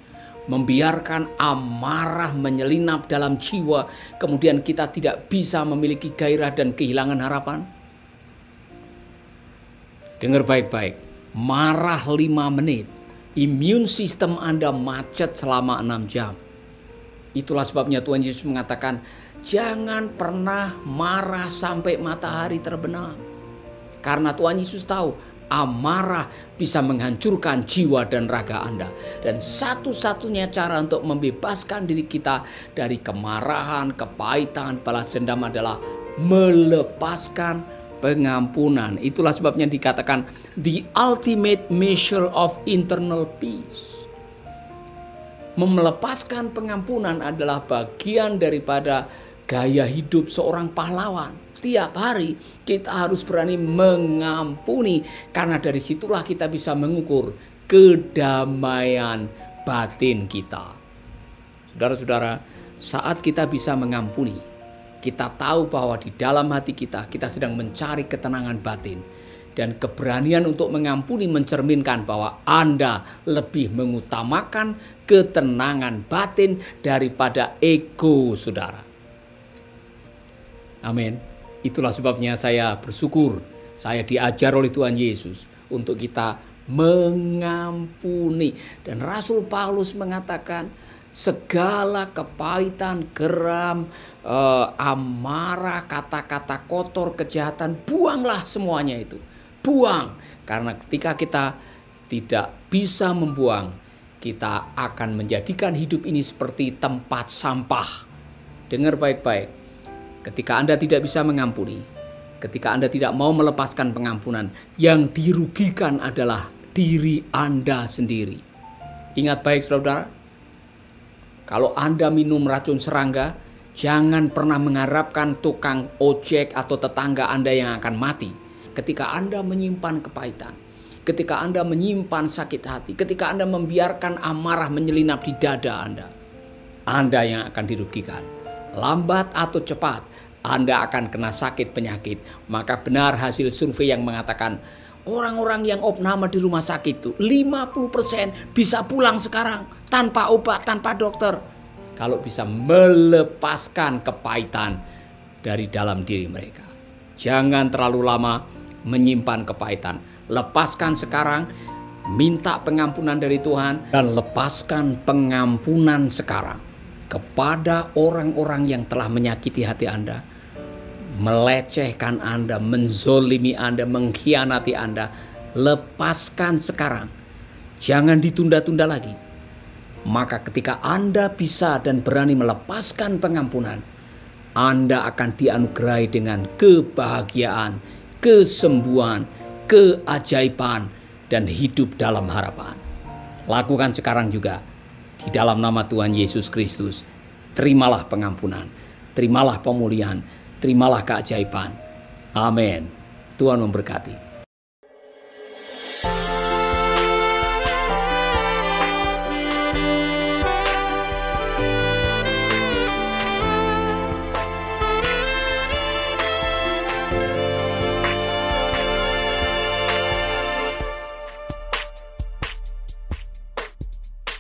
Speaker 4: membiarkan amarah menyelinap dalam jiwa, kemudian kita tidak bisa memiliki gairah dan kehilangan harapan. Dengar baik-baik. Marah 5 menit, imun sistem Anda macet selama 6 jam. Itulah sebabnya Tuhan Yesus mengatakan, jangan pernah marah sampai matahari terbenam. Karena Tuhan Yesus tahu, amarah bisa menghancurkan jiwa dan raga Anda. Dan satu-satunya cara untuk membebaskan diri kita dari kemarahan, kepahitan, balas dendam adalah melepaskan pengampunan. Itulah sebabnya dikatakan the ultimate measure of internal peace. Melepaskan pengampunan adalah bagian daripada gaya hidup seorang pahlawan. Tiap hari kita harus berani mengampuni, karena dari situlah kita bisa mengukur kedamaian batin kita. Saudara-saudara, saat kita bisa mengampuni, kita tahu bahwa di dalam hati kita sedang mencari ketenangan batin. Dan keberanian untuk mengampuni mencerminkan bahwa Anda lebih mengutamakan ketenangan batin daripada ego saudara. Amin. Itulah sebabnya saya bersyukur saya diajar oleh Tuhan Yesus untuk kita mengampuni. Dan Rasul Paulus mengatakan, segala kepahitan, geram, amarah, kata-kata kotor, kejahatan, buanglah semuanya itu. Buang. Karena ketika kita tidak bisa membuang, kita akan menjadikan hidup ini seperti tempat sampah. Dengar baik-baik. Ketika Anda tidak bisa mengampuni, ketika Anda tidak mau melepaskan pengampunan, yang dirugikan adalah diri Anda sendiri. Ingat baik saudara, kalau Anda minum racun serangga, jangan pernah mengharapkan tukang ojek atau tetangga Anda yang akan mati. Ketika Anda menyimpan kepahitan, ketika Anda menyimpan sakit hati, ketika Anda membiarkan amarah menyelinap di dada Anda yang akan dirugikan. Lambat atau cepat, Anda akan kena sakit penyakit. Maka benar hasil survei yang mengatakan, orang-orang yang opname di rumah sakit itu 50% bisa pulang sekarang tanpa obat, tanpa dokter. Kalau bisa melepaskan kepahitan dari dalam diri mereka. Jangan terlalu lama menyimpan kepahitan. Lepaskan sekarang, minta pengampunan dari Tuhan, dan lepaskan pengampunan sekarang kepada orang-orang yang telah menyakiti hati Anda, melecehkan Anda, menzolimi Anda, mengkhianati Anda. Lepaskan sekarang. Jangan ditunda-tunda lagi. Maka ketika Anda bisa dan berani melepaskan pengampunan, Anda akan dianugerahi dengan kebahagiaan, kesembuhan, keajaiban, dan hidup dalam harapan. Lakukan sekarang juga. Di dalam nama Tuhan Yesus Kristus, terimalah pengampunan, terimalah pemulihan, terimalah keajaiban. Amin. Tuhan memberkati.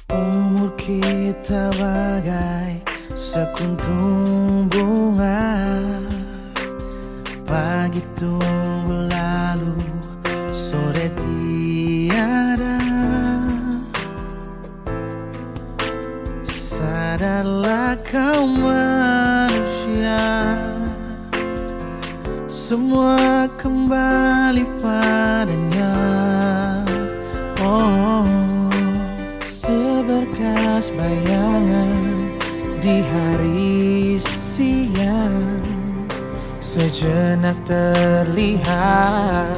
Speaker 1: Umur kita bagai sekuntum bunga, pagi tumbuh lalu sore tiada. Sadarlah kau manusia, semua kembali padanya. Oh,
Speaker 2: seberkas bayangan di hari siang, sejenak terlihat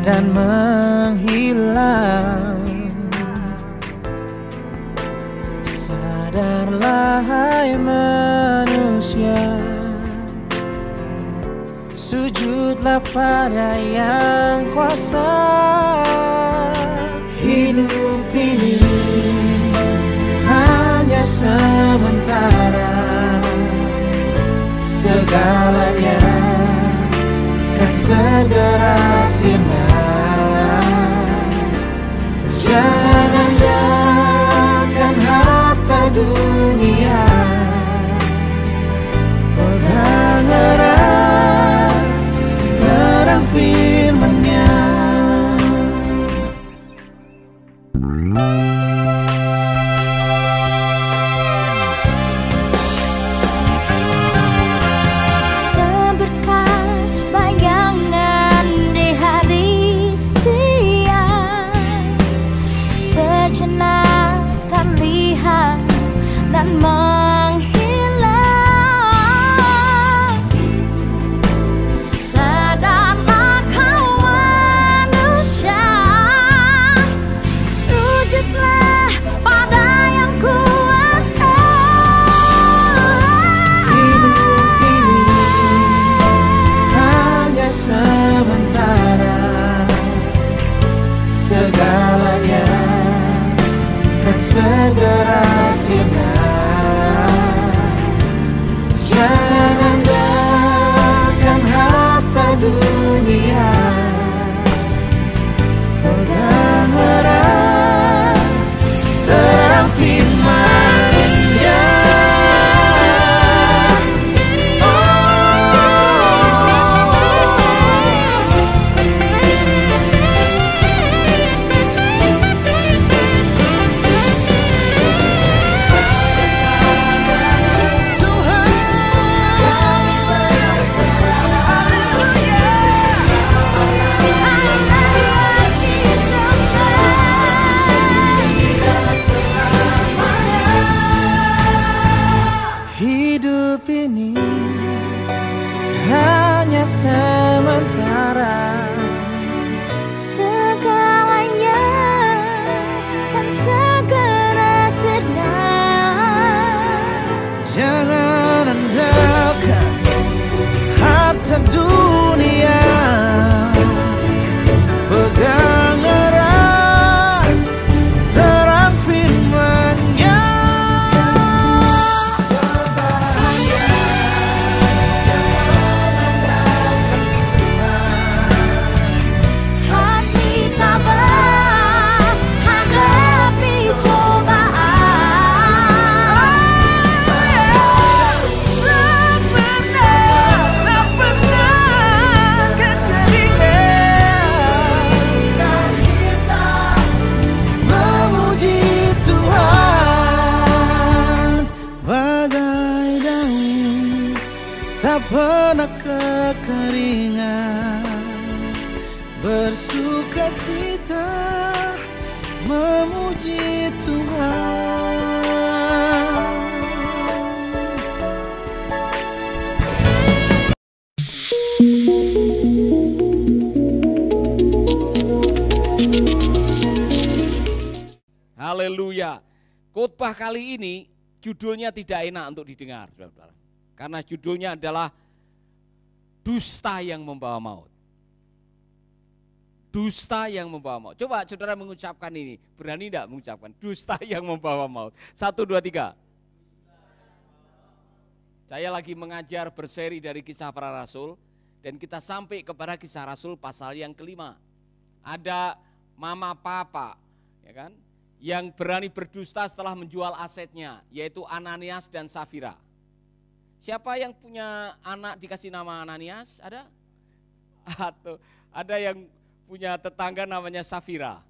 Speaker 2: dan menghilang. Sadarlah hai manusia, sujudlah pada yang kuasa.
Speaker 1: memuji Tuhan.
Speaker 4: Haleluya. Khotbah kali ini judulnya tidak enak untuk didengar, saudara-saudara. Karena judulnya adalah dusta yang membawa maut. Dusta yang membawa maut. Coba saudara mengucapkan ini. Berani tidak mengucapkan? Dusta yang membawa maut. 1, 2, 3. Saya lagi mengajar berseri dari Kisah Para Rasul. Dan kita sampai kepada Kisah Rasul pasal yang kelima. Ada mama papa, ya kan, yang berani berdusta setelah menjual asetnya, yaitu Ananias dan Safira. Siapa yang punya anak dikasih nama Ananias? Ada? Atau ada yang punya tetangga namanya Safira?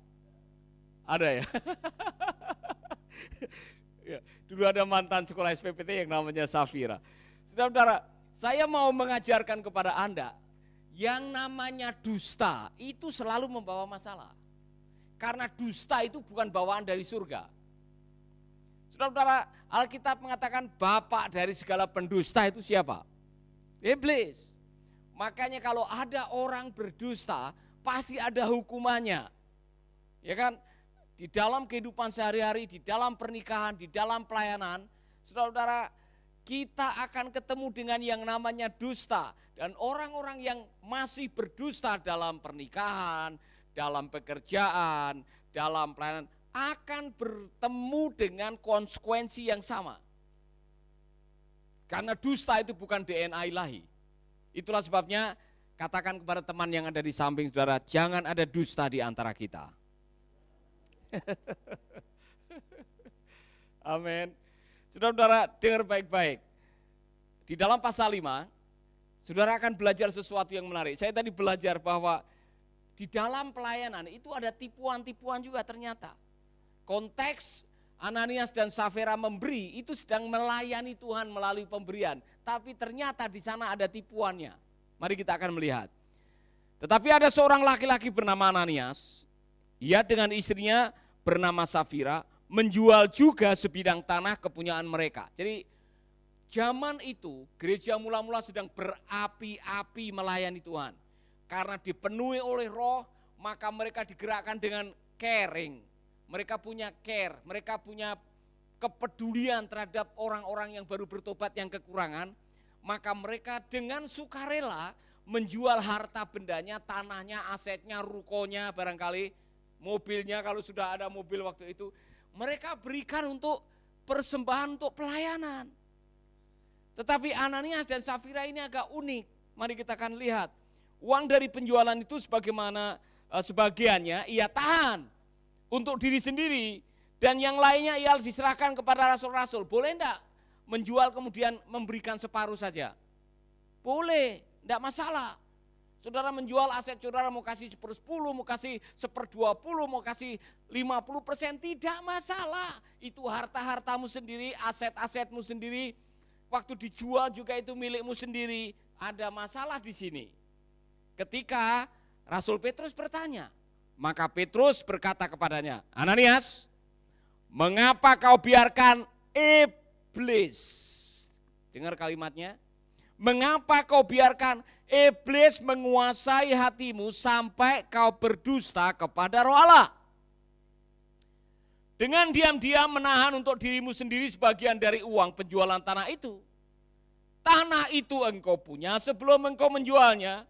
Speaker 4: Ada ya? Ya, dulu ada mantan sekolah SPPT yang namanya Safira. Saudara-saudara, saya mau mengajarkan kepada Anda, yang namanya dusta itu selalu membawa masalah. Karena dusta itu bukan bawaan dari surga. Saudara-saudara, Alkitab mengatakan bapak dari segala pendusta itu siapa? Iblis. Makanya kalau ada orang berdusta, pasti ada hukumannya. Ya kan? Di dalam kehidupan sehari-hari, di dalam pernikahan, di dalam pelayanan, saudara-saudara, kita akan ketemu dengan yang namanya dusta. Dan orang-orang yang masih berdusta dalam pernikahan, dalam pekerjaan, dalam pelayanan, akan bertemu dengan konsekuensi yang sama. Karena dusta itu bukan DNA ilahi. Itulah sebabnya katakan kepada teman yang ada di samping saudara, jangan ada dusta di antara kita. Amin. Saudara-saudara, dengar baik-baik. Di dalam pasal 5, saudara akan belajar sesuatu yang menarik. Saya tadi belajar bahwa di dalam pelayanan itu ada tipuan-tipuan juga ternyata. Konteks Ananias dan Safira memberi itu sedang melayani Tuhan melalui pemberian. Tapi ternyata di sana ada tipuannya. Mari kita akan melihat. Tetapi ada seorang laki-laki bernama Ananias. Ia dengan istrinya bernama Safira menjual juga sebidang tanah kepunyaan mereka. Jadi zaman itu gereja mula-mula sedang berapi-api melayani Tuhan. Karena dipenuhi oleh roh, maka mereka digerakkan dengan caring. Mereka punya care, mereka punya kepedulian terhadap orang-orang yang baru bertobat yang kekurangan. Maka mereka dengan sukarela menjual harta bendanya, tanahnya, asetnya, rukonya barangkali, mobilnya kalau sudah ada mobil waktu itu. Mereka berikan untuk persembahan untuk pelayanan. Tetapi Ananias dan Safira ini agak unik. Mari kita akan lihat. Uang dari penjualan itu sebagiannya ia tahan untuk diri sendiri. Dan yang lainnya ia diserahkan kepada rasul-rasul. Boleh enggak menjual kemudian memberikan separuh saja? Boleh, enggak masalah. Saudara menjual aset saudara mau kasih 1/10, mau kasih 1/20, mau kasih 50%, tidak masalah. Itu harta-hartamu sendiri, aset-asetmu sendiri. Waktu dijual juga itu milikmu sendiri. Ada masalah di sini. Ketika Rasul Petrus bertanya, maka Petrus berkata kepadanya, Ananias, mengapa kau biarkan iblis? Dengar kalimatnya. Mengapa kau biarkan iblis menguasai hatimu sampai kau berdusta kepada Roh Allah? Dengan diam-diam menahan untuk dirimu sendiri sebagian dari uang penjualan tanah itu. Tanah itu engkau punya sebelum engkau menjualnya.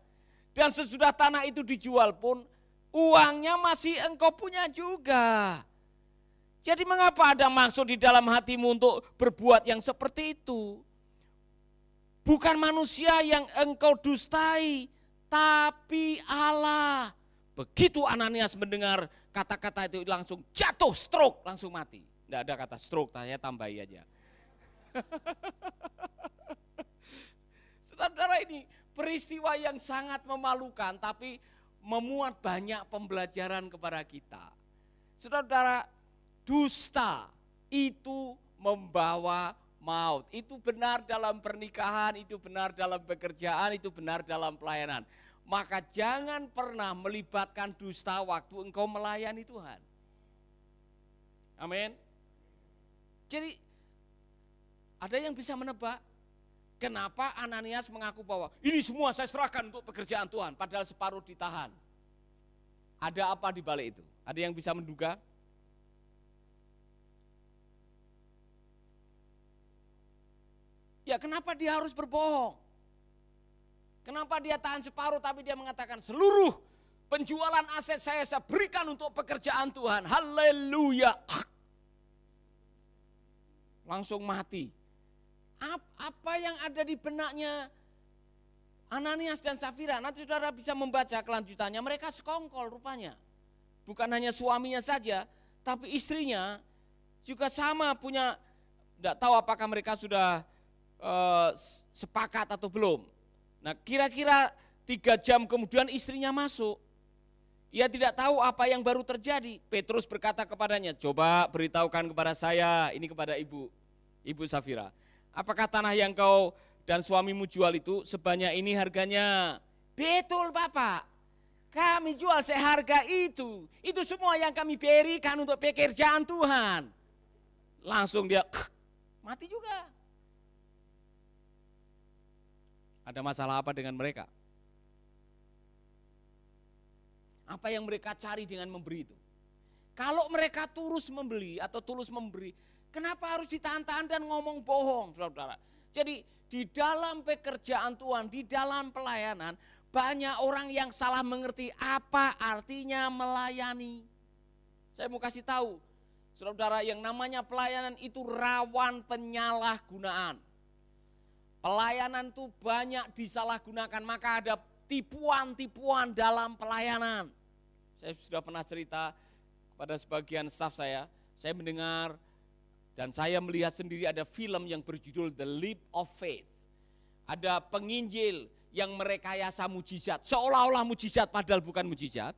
Speaker 4: Dan sesudah tanah itu dijual pun uangnya masih engkau punya juga. Jadi mengapa ada maksud di dalam hatimu untuk berbuat yang seperti itu? Bukan manusia yang engkau dustai, tapi Allah. Begitu Ananias mendengar kata-kata itu langsung jatuh, stroke, langsung mati. Tidak ada kata stroke, saya tambahi aja. Saudara, ini peristiwa yang sangat memalukan, tapi memuat banyak pembelajaran kepada kita. Saudara, dusta itu membawa maut. Itu benar dalam pernikahan, itu benar dalam pekerjaan, itu benar dalam pelayanan. Maka jangan pernah melibatkan dusta waktu engkau melayani Tuhan. Amin. Jadi ada yang bisa menebak kenapa Ananias mengaku bahwa ini semua saya serahkan untuk pekerjaan Tuhan, padahal separuh ditahan. Ada apa di balik itu? Ada yang bisa menduga? Ya kenapa dia harus berbohong? Kenapa dia tahan separuh tapi dia mengatakan seluruh penjualan aset saya berikan untuk pekerjaan Tuhan. Haleluya. Langsung mati. Apa yang ada di benaknya Ananias dan Safira? Nanti saudara bisa membaca kelanjutannya. Mereka sekongkol rupanya. Bukan hanya suaminya saja, tapi istrinya juga sama punya, tidak tahu apakah mereka sudah sepakat atau belum. Nah kira-kira 3 jam kemudian istrinya masuk. Ia tidak tahu apa yang baru terjadi. Petrus berkata kepadanya, coba beritahukan kepada saya, ini kepada ibu Safira. Apakah tanah yang kau dan suamimu jual itu sebanyak ini harganya? Betul Bapak, kami jual seharga itu. Itu semua yang kami berikan untuk pekerjaan Tuhan. Langsung dia mati juga. Ada masalah apa dengan mereka? Apa yang mereka cari dengan memberi itu? Kalau mereka tulus membeli atau tulus memberi, kenapa harus ditahan-tahan dan ngomong bohong, saudara? Jadi di dalam pekerjaan Tuhan, di dalam pelayanan, banyak orang yang salah mengerti apa artinya melayani. Saya mau kasih tahu, saudara, yang namanya pelayanan itu rawan penyalahgunaan. Pelayanan itu banyak disalahgunakan, maka ada tipuan-tipuan dalam pelayanan. Saya sudah pernah cerita kepada sebagian staf saya mendengar dan saya melihat sendiri ada film yang berjudul The Leap of Faith. Ada penginjil yang merekayasa mujizat, seolah-olah mujizat padahal bukan mujizat,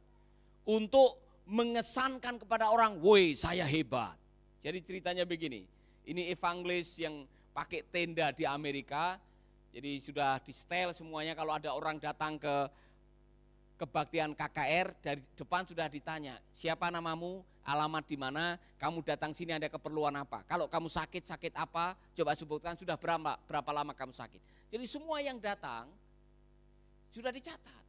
Speaker 4: untuk mengesankan kepada orang, woi saya hebat. Jadi ceritanya begini, ini evangelis yang pakai tenda di Amerika, jadi sudah di setel semuanya. Kalau ada orang datang ke kebaktian KKR, dari depan sudah ditanya, siapa namamu, alamat di mana, kamu datang sini ada keperluan apa, kalau kamu sakit apa, coba sebutkan, sudah berapa lama kamu sakit. Jadi semua yang datang sudah dicatat.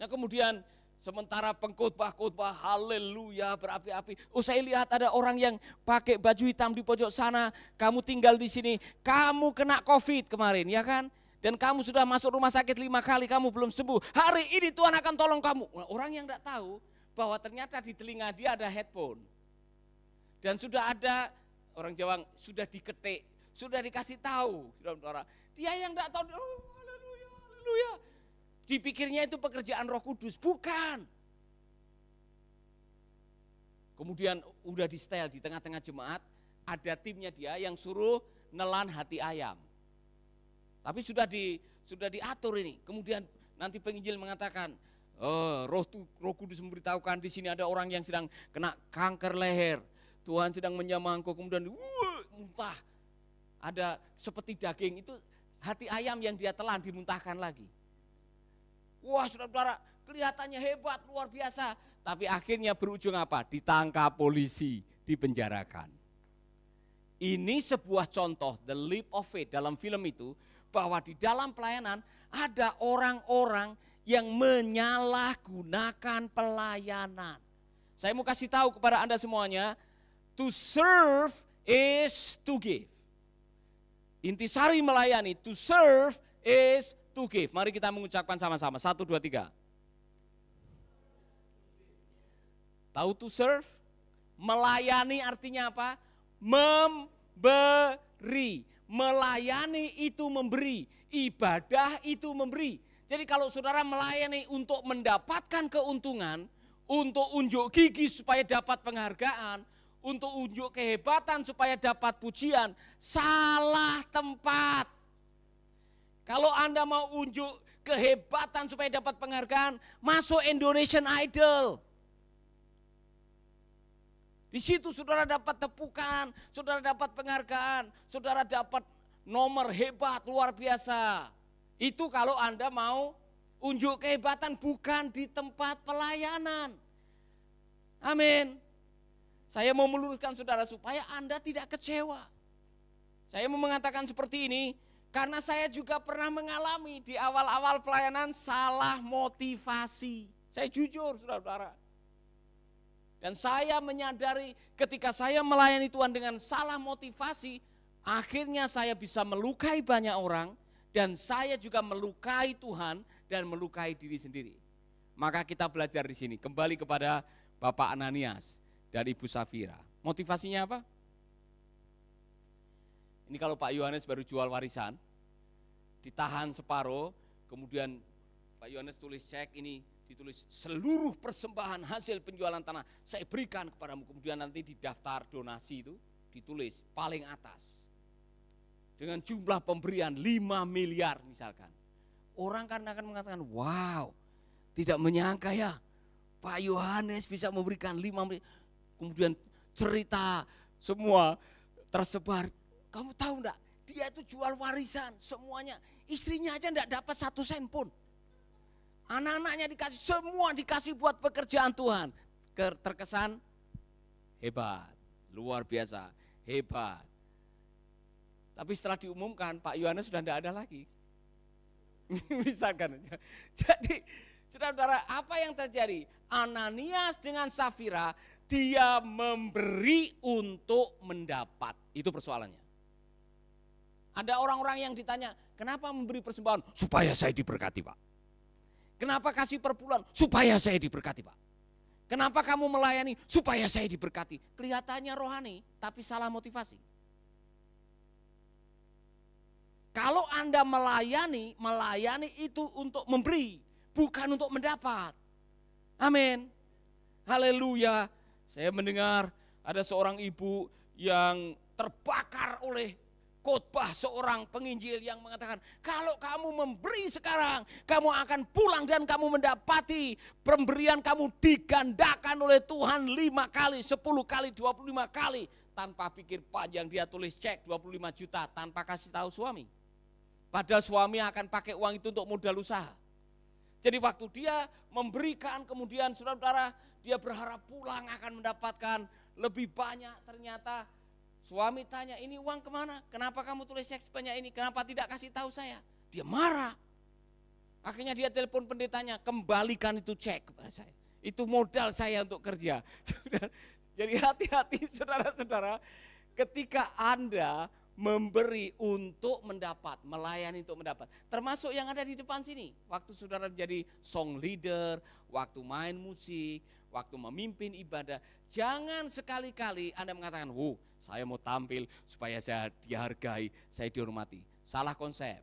Speaker 4: Nah kemudian sementara pengkhotbah, haleluya, berapi-api. Oh saya lihat ada orang yang pakai baju hitam di pojok sana, kamu tinggal di sini, kamu kena COVID kemarin, ya kan? Dan kamu sudah masuk rumah sakit 5 kali, kamu belum sembuh. Hari ini Tuhan akan tolong kamu. Nah, orang yang tidak tahu bahwa ternyata di telinga dia ada headphone. Dan sudah ada, orang Jawa sudah diketik, sudah dikasih tahu. Dia yang tidak tahu, oh haleluya, haleluya. Dipikirnya itu pekerjaan Roh Kudus, bukan. Kemudian udah di setel di tengah-tengah jemaat, ada timnya dia yang suruh nelan hati ayam. Tapi sudah diatur ini. Kemudian nanti penginjil mengatakan, Roh Kudus memberitahukan di sini ada orang yang sedang kena kanker leher. Tuhan sedang menyamangku, kemudian muntah. Ada seperti daging, itu hati ayam yang dia telan dimuntahkan lagi. Wah saudara-saudara, kelihatannya hebat, luar biasa. Tapi akhirnya berujung apa? Ditangkap polisi, dipenjarakan. Ini sebuah contoh, The Leap of Faith dalam film itu, bahwa di dalam pelayanan ada orang-orang yang menyalahgunakan pelayanan. Saya mau kasih tahu kepada Anda semuanya, to serve is to give. Intisari melayani, to serve is to give. Mari kita mengucapkan sama-sama. 1, 2, 3. Tahu to serve? Melayani artinya apa? Memberi. Melayani itu memberi. Ibadah itu memberi. Jadi kalau saudara melayani untuk mendapatkan keuntungan, untuk unjuk gigi supaya dapat penghargaan, untuk unjuk kehebatan supaya dapat pujian, salah tempat. Kalau Anda mau unjuk kehebatan supaya dapat penghargaan, masuk Indonesian Idol. Di situ saudara dapat tepukan, saudara dapat penghargaan, saudara dapat nomor hebat luar biasa. Itu kalau Anda mau unjuk kehebatan, bukan di tempat pelayanan. Amin. Saya mau meluruskan saudara supaya Anda tidak kecewa. Saya mau mengatakan seperti ini karena saya juga pernah mengalami di awal-awal pelayanan salah motivasi. Saya jujur saudara-saudara. Dan saya menyadari ketika saya melayani Tuhan dengan salah motivasi, akhirnya saya bisa melukai banyak orang dan saya juga melukai Tuhan dan melukai diri sendiri. Maka kita belajar di sini, kembali kepada Bapak Ananias dan Ibu Safira. Motivasinya apa? Ini kalau Pak Yohanes baru jual warisan, ditahan separuh, kemudian Pak Yohanes tulis cek ini, ditulis seluruh persembahan hasil penjualan tanah saya berikan kepadamu. Kemudian nanti di daftar donasi itu ditulis paling atas. Dengan jumlah pemberian 5 miliar misalkan. Orang kan akan mengatakan, wow, tidak menyangka ya Pak Yohanes bisa memberikan 5 miliar. Kemudian cerita semua tersebar. Kamu tahu enggak, dia itu jual warisan semuanya. Istrinya aja enggak dapat 1 sen pun. Anak-anaknya dikasih, semua dikasih buat pekerjaan Tuhan. Terkesan hebat, luar biasa, hebat. Tapi setelah diumumkan Pak Yohanes sudah enggak ada lagi. Misalkan. Jadi saudara-saudara, apa yang terjadi? Ananias dengan Safira, dia memberi untuk mendapat. Itu persoalannya. Ada orang-orang yang ditanya, kenapa memberi persembahan? Supaya saya diberkati Pak. Kenapa kasih per bulan? Supaya saya diberkati Pak. Kenapa kamu melayani? Supaya saya diberkati. Kelihatannya rohani, tapi salah motivasi. Kalau Anda melayani itu untuk memberi, bukan untuk mendapat. Amin. Haleluya. Saya mendengar ada seorang ibu yang terbakar oleh khotbah seorang penginjil yang mengatakan, kalau kamu memberi sekarang, kamu akan pulang dan kamu mendapati pemberian kamu digandakan oleh Tuhan 5 kali, 10 kali, 25 kali. Tanpa pikir panjang dia tulis cek 25 juta tanpa kasih tahu suami. Padahal suami akan pakai uang itu untuk modal usaha. Jadi waktu dia memberikan, kemudian saudara-saudara, dia berharap pulang akan mendapatkan lebih banyak. Ternyata suami tanya, ini uang kemana? Kenapa kamu tulis cek sebanyak ini? Kenapa tidak kasih tahu saya? Dia marah. Akhirnya dia telepon pendetanya, kembalikan itu cek kepada saya. Itu modal saya untuk kerja. Jadi hati-hati saudara-saudara, ketika Anda memberi untuk mendapat, melayani untuk mendapat. Termasuk yang ada di depan sini. Waktu saudara menjadi song leader, waktu main musik, waktu memimpin ibadah. Jangan sekali-kali Anda mengatakan, saya mau tampil supaya saya dihargai, saya dihormati. Salah konsep.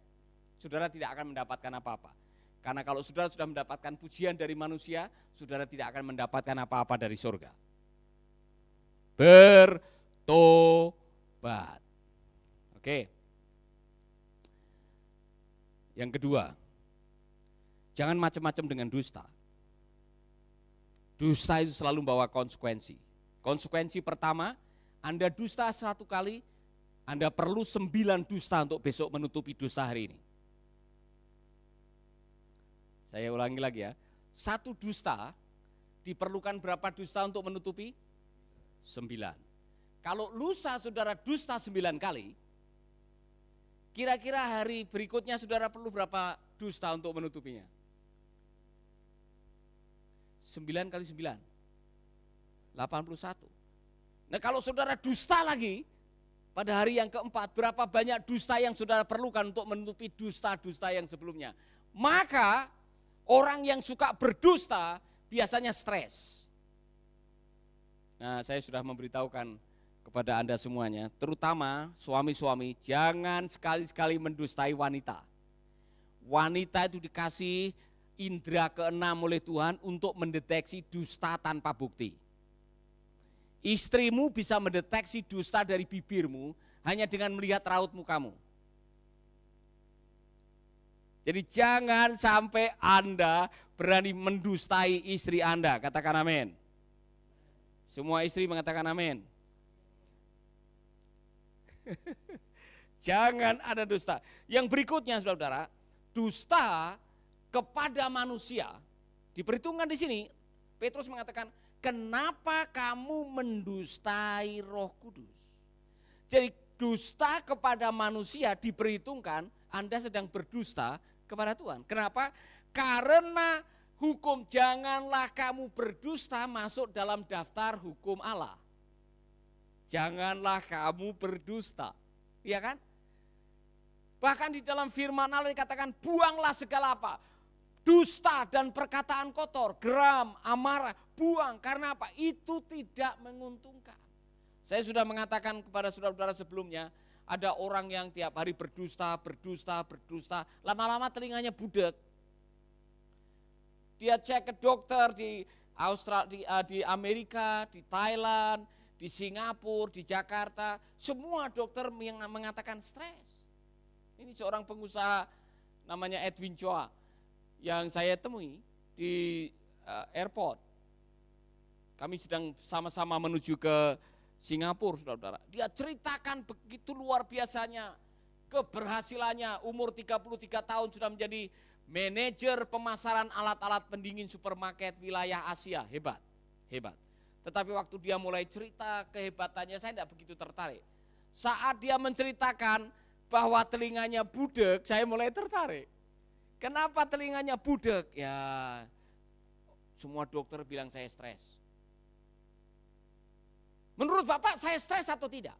Speaker 4: Saudara tidak akan mendapatkan apa-apa. Karena kalau saudara sudah mendapatkan pujian dari manusia, saudara tidak akan mendapatkan apa-apa dari surga. Bertobat. Oke. Yang kedua, jangan macam-macam dengan dusta. Dusta itu selalu membawa konsekuensi. Konsekuensi pertama, Anda dusta 1 kali, Anda perlu 9 dusta untuk besok menutupi dusta hari ini. Saya ulangi lagi ya. 1 dusta diperlukan berapa dusta untuk menutupi? 9. Kalau lusa saudara dusta 9 kali, kira-kira hari berikutnya saudara perlu berapa dusta untuk menutupinya? 9 kali 9, 81. Nah kalau saudara dusta lagi, pada hari yang keempat, berapa banyak dusta yang saudara perlukan untuk menutupi dusta-dusta yang sebelumnya? Maka orang yang suka berdusta biasanya stres. Nah saya sudah memberitahukan kepada Anda semuanya, terutama suami-suami, jangan sekali-sekali mendustai wanita. Wanita itu dikasih indera keenam oleh Tuhan untuk mendeteksi dusta tanpa bukti. Istrimu bisa mendeteksi dusta dari bibirmu hanya dengan melihat raut mukamu. Jadi jangan sampai Anda berani mendustai istri Anda, katakan amin. Semua istri mengatakan amin. Jangan ada dusta. Yang berikutnya saudara-saudara, dusta kepada manusia. Diperhitungkan di sini, Petrus mengatakan, kenapa kamu mendustai Roh Kudus? Jadi dusta kepada manusia diperhitungkan, Anda sedang berdusta kepada Tuhan. Kenapa? Karena hukum janganlah kamu berdusta masuk dalam daftar hukum Allah. Janganlah kamu berdusta, iya kan? Bahkan di dalam firman Allah dikatakan buanglah segala apa? Dusta dan perkataan kotor, geram, amarah, buang. Karena apa? Itu tidak menguntungkan. Saya sudah mengatakan kepada saudara-saudara sebelumnya, ada orang yang tiap hari berdusta, lama-lama telinganya budek. Dia cek ke dokter di Australia, di Amerika, di Thailand, di Singapura, di Jakarta, semua dokter yang mengatakan stres. Ini seorang pengusaha namanya Edwin Choa yang saya temui di airport. Kami sedang sama-sama menuju ke Singapura, saudara-saudara. Dia ceritakan begitu luar biasanya keberhasilannya, umur 33 tahun sudah menjadi manajer pemasaran alat-alat pendingin supermarket wilayah Asia. Hebat, hebat. Tetapi waktu dia mulai cerita kehebatannya, saya tidak begitu tertarik. Saat dia menceritakan bahwa telinganya budek, saya mulai tertarik. Kenapa telinganya budek? Ya, semua dokter bilang saya stres. Menurut Bapak saya stres atau tidak?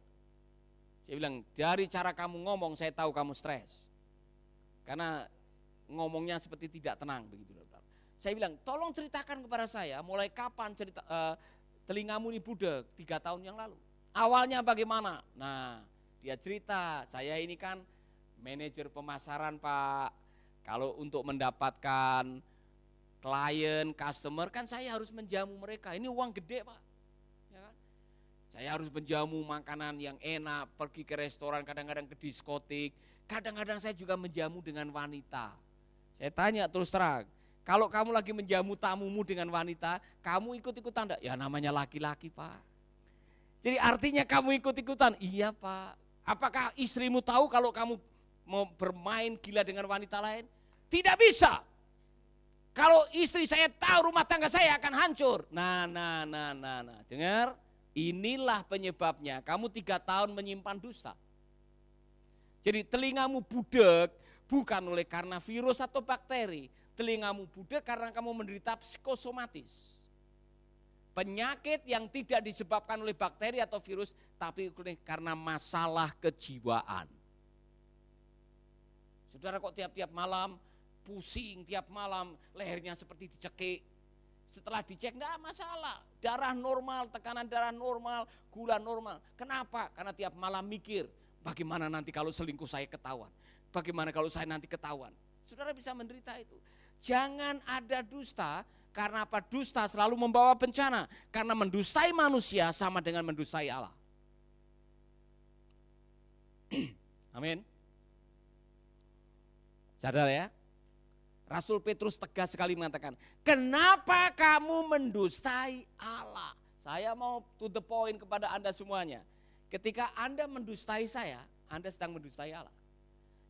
Speaker 4: Saya bilang, dari cara kamu ngomong saya tahu kamu stres. Karena ngomongnya seperti tidak tenang begitu. Saya bilang, tolong ceritakan kepada saya mulai kapan telingamu ini budek 3 tahun yang lalu. Awalnya bagaimana? Nah, dia cerita, saya ini kan manajer pemasaran Pak. Kalau untuk mendapatkan klien, customer kan saya harus menjamu mereka. Ini uang gede Pak. Ya kan? Saya harus menjamu makanan yang enak, pergi ke restoran, kadang-kadang ke diskotik. Kadang-kadang saya juga menjamu dengan wanita. Saya tanya terus terang, kalau kamu lagi menjamu tamumu dengan wanita, kamu ikut-ikutan enggak? Ya namanya laki-laki Pak. Jadi artinya kamu ikut-ikutan? Iya Pak. Apakah istrimu tahu kalau kamu mau bermain gila dengan wanita lain? Tidak bisa. Kalau istri saya tahu rumah tangga saya akan hancur. Nah. Dengar, inilah penyebabnya. Kamu 3 tahun menyimpan dusta. Jadi telingamu budek bukan oleh karena virus atau bakteri. Telingamu budek karena kamu menderita psikosomatis. Penyakit yang tidak disebabkan oleh bakteri atau virus, tapi karena masalah kejiwaan. Saudara kok tiap-tiap malam pusing, tiap malam lehernya seperti dicekik. Setelah dicek enggak masalah, darah normal, tekanan darah normal, gula normal. Kenapa? Karena tiap malam mikir, bagaimana nanti kalau selingkuh saya ketahuan? Bagaimana kalau saya nanti ketahuan? Saudara bisa menderita itu. Jangan ada dusta, karena apa? Dusta selalu membawa bencana. Karena mendustai manusia sama dengan mendustai Allah. Amin. Sadar ya? Rasul Petrus tegas sekali mengatakan, kenapa kamu mendustai Allah? Saya mau to the point kepada Anda semuanya. Ketika Anda mendustai saya, Anda sedang mendustai Allah.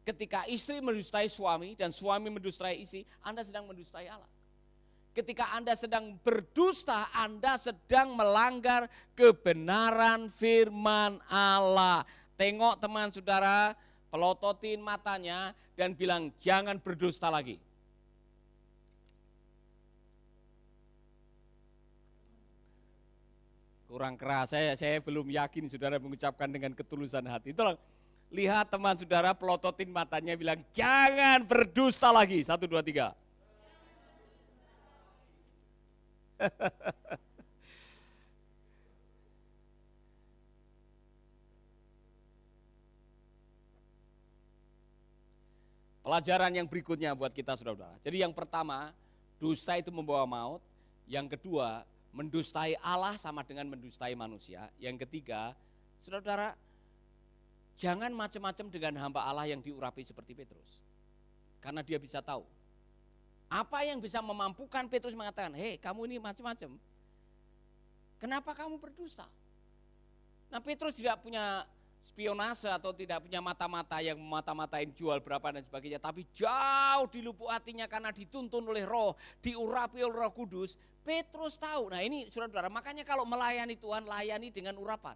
Speaker 4: Ketika istri mendustai suami dan suami mendustai istri, Anda sedang mendustai Allah. Ketika Anda sedang berdusta, Anda sedang melanggar kebenaran firman Allah. Tengok teman saudara, pelototin matanya dan bilang jangan berdusta lagi. Kurang keras, saya belum yakin saudara mengucapkan dengan ketulusan hati. Tolong lihat teman saudara, pelototin matanya bilang jangan berdusta lagi. 1, 2, 3. Pelajaran yang berikutnya buat kita saudara-saudara. Jadi yang pertama, dusta itu membawa maut. Yang kedua, mendustai Allah sama dengan mendustai manusia. Yang ketiga, saudara-saudara, jangan macam-macam dengan hamba Allah yang diurapi seperti Petrus. Karena dia bisa tahu. Apa yang bisa memampukan Petrus mengatakan, hei kamu ini macam-macam. Kenapa kamu berdusta? Nah Petrus tidak punya spionase atau tidak punya mata-mata yang mata-matain jual berapa dan sebagainya. Tapi jauh di lubuk hatinya karena dituntun oleh roh, diurapi oleh Roh Kudus. Petrus tahu. Nah ini saudara-saudara, makanya kalau melayani Tuhan, layani dengan urapan.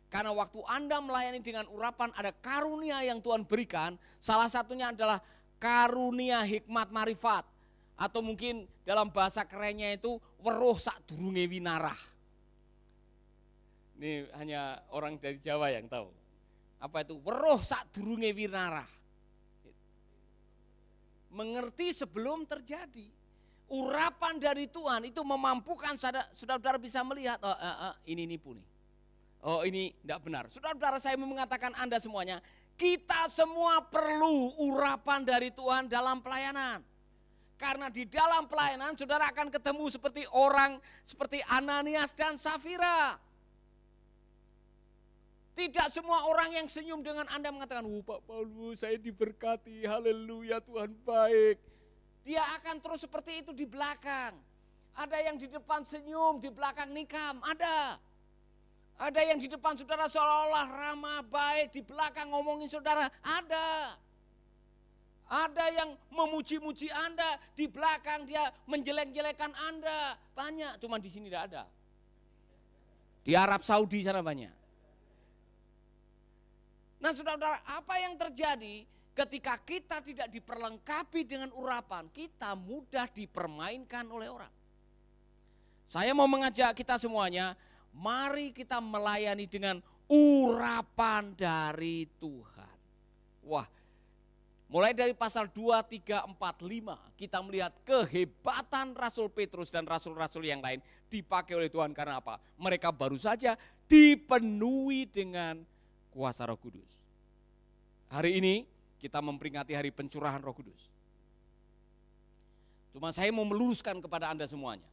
Speaker 4: Karena waktu Anda melayani dengan urapan, ada karunia yang Tuhan berikan. Salah satunya adalah karunia hikmat marifat. Atau mungkin dalam bahasa kerennya itu weruh sadurunge winarah. Ini hanya orang dari Jawa yang tahu. Apa itu? Weruh sadurunge winarah. Mengerti sebelum terjadi. Urapan dari Tuhan itu memampukan saudara-saudara bisa melihat, ini nipu nih. Oh ini tidak benar. Saudara-saudara, saya mau mengatakan Anda semuanya, kita semua perlu urapan dari Tuhan dalam pelayanan. Karena di dalam pelayanan saudara akan ketemu seperti orang seperti Ananias dan Safira. Tidak semua orang yang senyum dengan Anda mengatakan, Pak Paulus saya diberkati, haleluya Tuhan baik. Dia akan terus seperti itu di belakang. Ada yang di depan senyum, di belakang nikam, ada. Ada yang di depan saudara seolah-olah ramah, baik, di belakang ngomongin saudara, ada. Ada yang memuji-muji Anda, di belakang dia menjelek-jelekan Anda. Banyak, cuma di sini tidak ada. Di Arab Saudi sana banyak. Nah saudara-saudara, apa yang terjadi ketika kita tidak diperlengkapi dengan urapan, kita mudah dipermainkan oleh orang. Saya mau mengajak kita semuanya, mari kita melayani dengan urapan dari Tuhan. Wah, mulai dari pasal 2, 3, 4, 5 kita melihat kehebatan Rasul Petrus dan rasul-rasul yang lain dipakai oleh Tuhan karena apa? Mereka baru saja dipenuhi dengan kuasa Roh Kudus. Hari ini kita memperingati hari pencurahan Roh Kudus. Cuma saya mau meluruskan kepada Anda semuanya.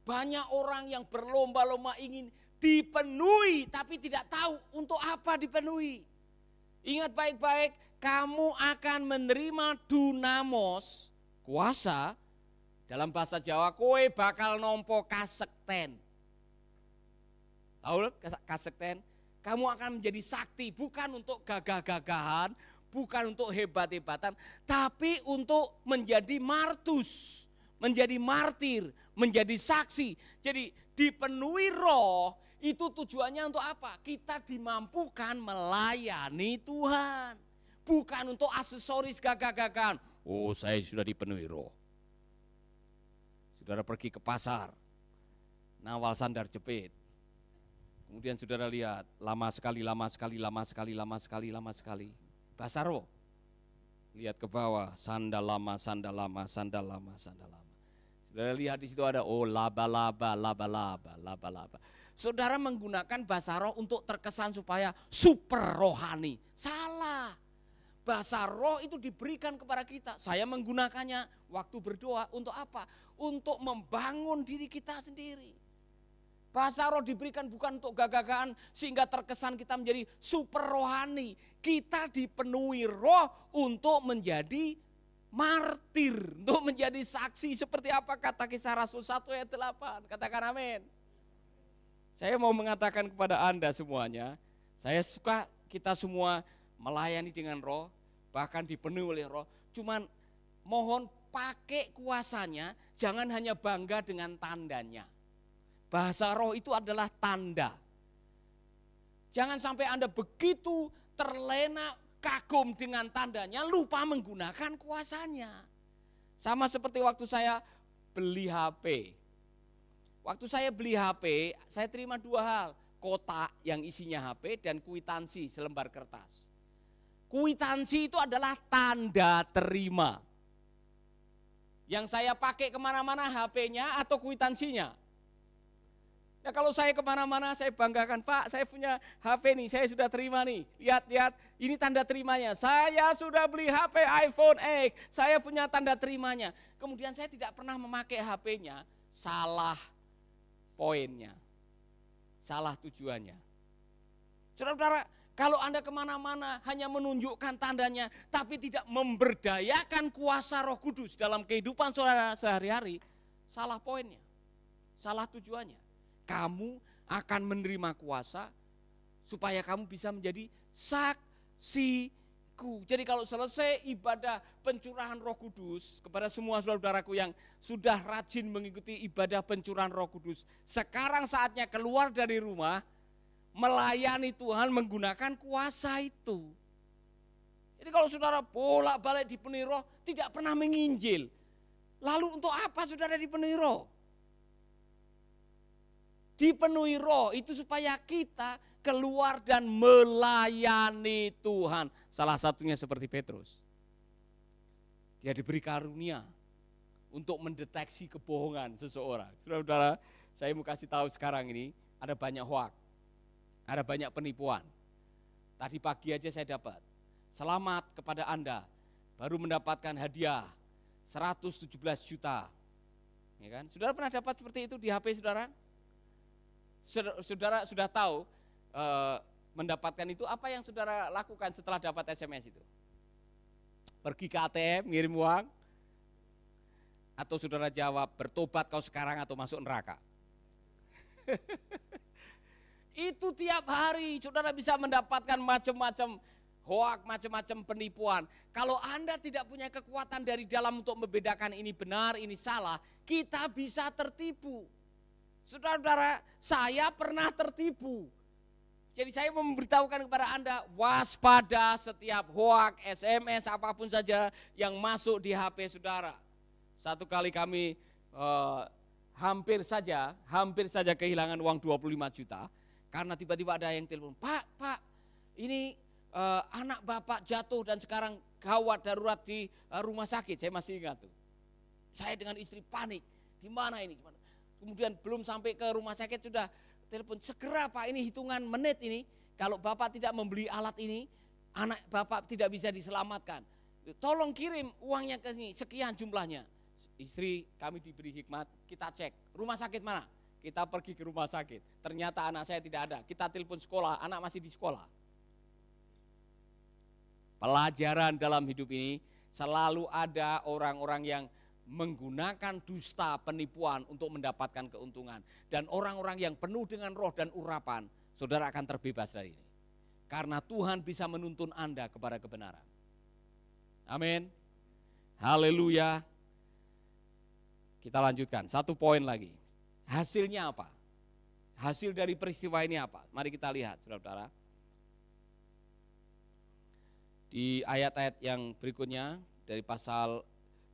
Speaker 4: Banyak orang yang berlomba-lomba ingin dipenuhi tapi tidak tahu untuk apa dipenuhi. Ingat baik-baik, kamu akan menerima dunamos, kuasa. Dalam bahasa Jawa, kowe bakal nompo kasekten. Tahu kasekten? Kamu akan menjadi sakti, bukan untuk gagah-gagahan, bukan untuk hebat-hebatan, tapi untuk menjadi martus, menjadi martir, menjadi saksi. Jadi dipenuhi roh, itu tujuannya untuk apa? Kita dimampukan melayani Tuhan. Bukan untuk aksesoris gagah-gagahan. Oh saya sudah dipenuhi roh. Saudara pergi ke pasar, nawal sandar jepit. Kemudian saudara lihat, lama sekali. Bahasa roh. Lihat ke bawah, sandal lama. Saudara lihat di situ ada, laba-laba. Saudara menggunakan bahasa roh untuk terkesan supaya super rohani. Salah. Bahasa roh itu diberikan kepada kita. Saya menggunakannya waktu berdoa untuk apa? Untuk membangun diri kita sendiri. Bahasa roh diberikan bukan untuk gagah-gagahan sehingga terkesan kita menjadi super rohani. Kita dipenuhi roh untuk menjadi martir, untuk menjadi saksi. Seperti apa kata Kisah Rasul 1 ayat 8. Katakan amin. Saya mau mengatakan kepada Anda semuanya, saya suka kita semua melayani dengan roh, bahkan dipenuhi oleh roh. Cuman mohon pakai kuasanya, jangan hanya bangga dengan tandanya. Bahasa roh itu adalah tanda. Jangan sampai Anda begitu terlena kagum dengan tandanya, lupa menggunakan kuasanya. Sama seperti waktu saya beli HP. Waktu saya beli HP, saya terima 2 hal. Kotak yang isinya HP dan kwitansi selembar kertas. Kwitansi itu adalah tanda terima. Yang saya pakai kemana-mana HP-nya atau kwitansinya. Nah kalau saya kemana-mana saya banggakan, Pak saya punya HP nih, saya sudah terima nih. Lihat, ini tanda terimanya. Saya sudah beli HP iPhone X, saya punya tanda terimanya. Kemudian saya tidak pernah memakai HP-nya, salah poinnya, salah tujuannya. Saudara-saudara, kalau Anda kemana-mana hanya menunjukkan tandanya, tapi tidak memberdayakan kuasa Roh Kudus dalam kehidupan saudara sehari-hari, salah poinnya, salah tujuannya. Kamu akan menerima kuasa supaya kamu bisa menjadi saksi aku. Jadi kalau selesai ibadah pencurahan Roh Kudus, kepada semua saudara-saudaraku yang sudah rajin mengikuti ibadah pencurahan Roh Kudus, sekarang saatnya keluar dari rumah, melayani Tuhan menggunakan kuasa itu. Jadi kalau saudara bolak-balik dipenuhi Roh, tidak pernah menginjil. Lalu untuk apa saudara dipenuhi Roh? Dipenuhi Roh itu supaya kita keluar dan melayani Tuhan. Salah satunya seperti Petrus. Dia diberi karunia untuk mendeteksi kebohongan seseorang. Saudara-saudara, saya mau kasih tahu sekarang ini ada banyak hoak, ada banyak penipuan. Tadi pagi aja saya dapat, selamat kepada Anda, baru mendapatkan hadiah 117 juta. Ya kan? Saudara pernah dapat seperti itu di HP saudara? Saudara sudah tahu mendapatkan itu, apa yang saudara lakukan setelah dapat SMS itu? Pergi ke ATM, ngirim uang? Atau saudara jawab, bertobat kau sekarang atau masuk neraka? Itu tiap hari saudara bisa mendapatkan macam-macam hoak, macam-macam penipuan. Kalau Anda tidak punya kekuatan dari dalam untuk membedakan ini benar, ini salah, kita bisa tertipu. Saudara-saudara, saya pernah tertipu. Jadi saya memberitahukan kepada Anda, waspada setiap hoak, SMS, apapun saja yang masuk di HP saudara. Satu kali kami hampir saja kehilangan uang 25 juta. Karena tiba-tiba ada yang telepon, Pak, ini anak Bapak jatuh dan sekarang gawat darurat di rumah sakit. Saya masih ingat tuh. Saya dengan istri panik, di mana ini? Gimana? Kemudian belum sampai ke rumah sakit sudah telepon, segera Pak, ini hitungan menit ini, kalau Bapak tidak membeli alat ini, anak Bapak tidak bisa diselamatkan. Tolong kirim uangnya ke sini, sekian jumlahnya. Istri kami diberi hikmat, kita cek, rumah sakit mana? Kita pergi ke rumah sakit, ternyata anak saya tidak ada. Kita telepon sekolah, anak masih di sekolah. Pelajaran dalam hidup ini, selalu ada orang-orang yang menggunakan dusta, penipuan untuk mendapatkan keuntungan. Dan orang-orang yang penuh dengan roh dan urapan, saudara akan terbebas dari ini. Karena Tuhan bisa menuntun Anda kepada kebenaran. Amin. Haleluya. Kita lanjutkan, satu poin lagi. Hasilnya apa? Hasil dari peristiwa ini apa? Mari kita lihat, saudara-saudara. Di ayat-ayat yang berikutnya, dari pasal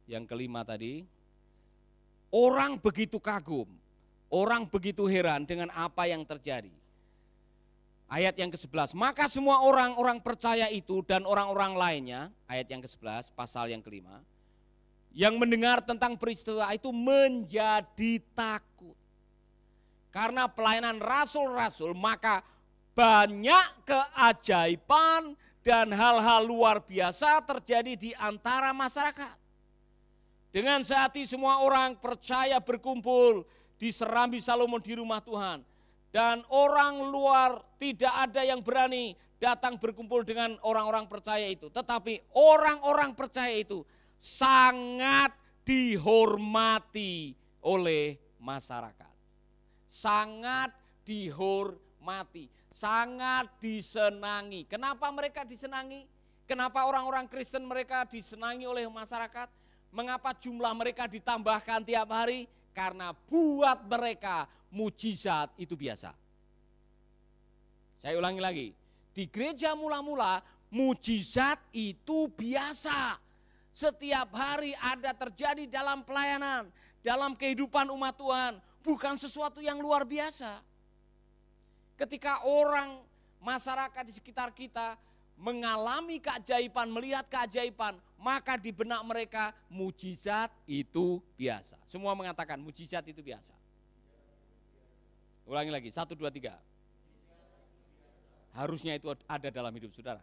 Speaker 4: yang kelima tadi, orang begitu kagum, orang begitu heran dengan apa yang terjadi. Ayat yang ke-11, maka semua orang-orang percaya itu dan orang-orang lainnya, ayat yang ke-11, pasal yang kelima, yang mendengar tentang peristiwa itu menjadi takut. Karena pelayanan rasul-rasul, maka banyak keajaiban dan hal-hal luar biasa terjadi di antara masyarakat. Dengan sehati semua orang percaya berkumpul di serambi Salomo di rumah Tuhan. Dan orang luar tidak ada yang berani datang berkumpul dengan orang-orang percaya itu. Tetapi orang-orang percaya itu sangat dihormati oleh masyarakat. Sangat dihormati, sangat disenangi. Kenapa mereka disenangi? Kenapa orang-orang Kristen mereka disenangi oleh masyarakat? Mengapa jumlah mereka ditambahkan tiap hari? Karena buat mereka mujizat itu biasa. Saya ulangi lagi, di gereja mula-mula mujizat itu biasa. Setiap hari ada terjadi dalam pelayanan, dalam kehidupan umat Tuhan, bukan sesuatu yang luar biasa. Ketika orang masyarakat di sekitar kita mengalami keajaiban, melihat keajaiban, maka di benak mereka mujizat itu biasa. Semua mengatakan mujizat itu biasa. Ulangi lagi, 1, 2, 3. Harusnya itu ada dalam hidup saudara.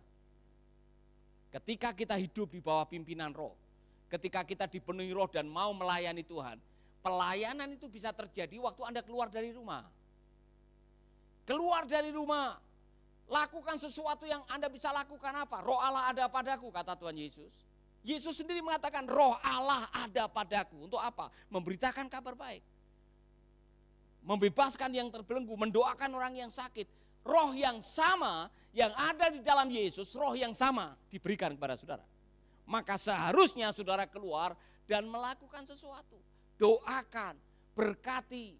Speaker 4: Ketika kita hidup di bawah pimpinan roh, ketika kita dipenuhi roh dan mau melayani Tuhan, pelayanan itu bisa terjadi waktu Anda keluar dari rumah. Keluar dari rumah, lakukan sesuatu yang Anda bisa lakukan apa? Roh Allah ada padaku, kata Tuhan Yesus. Yesus sendiri mengatakan roh Allah ada padaku. Untuk apa? Memberitakan kabar baik. Membebaskan yang terbelenggu, mendoakan orang yang sakit. roh yang sama yang ada di dalam Yesus, roh yang sama diberikan kepada saudara. Maka seharusnya saudara keluar dan melakukan sesuatu. Doakan, berkati,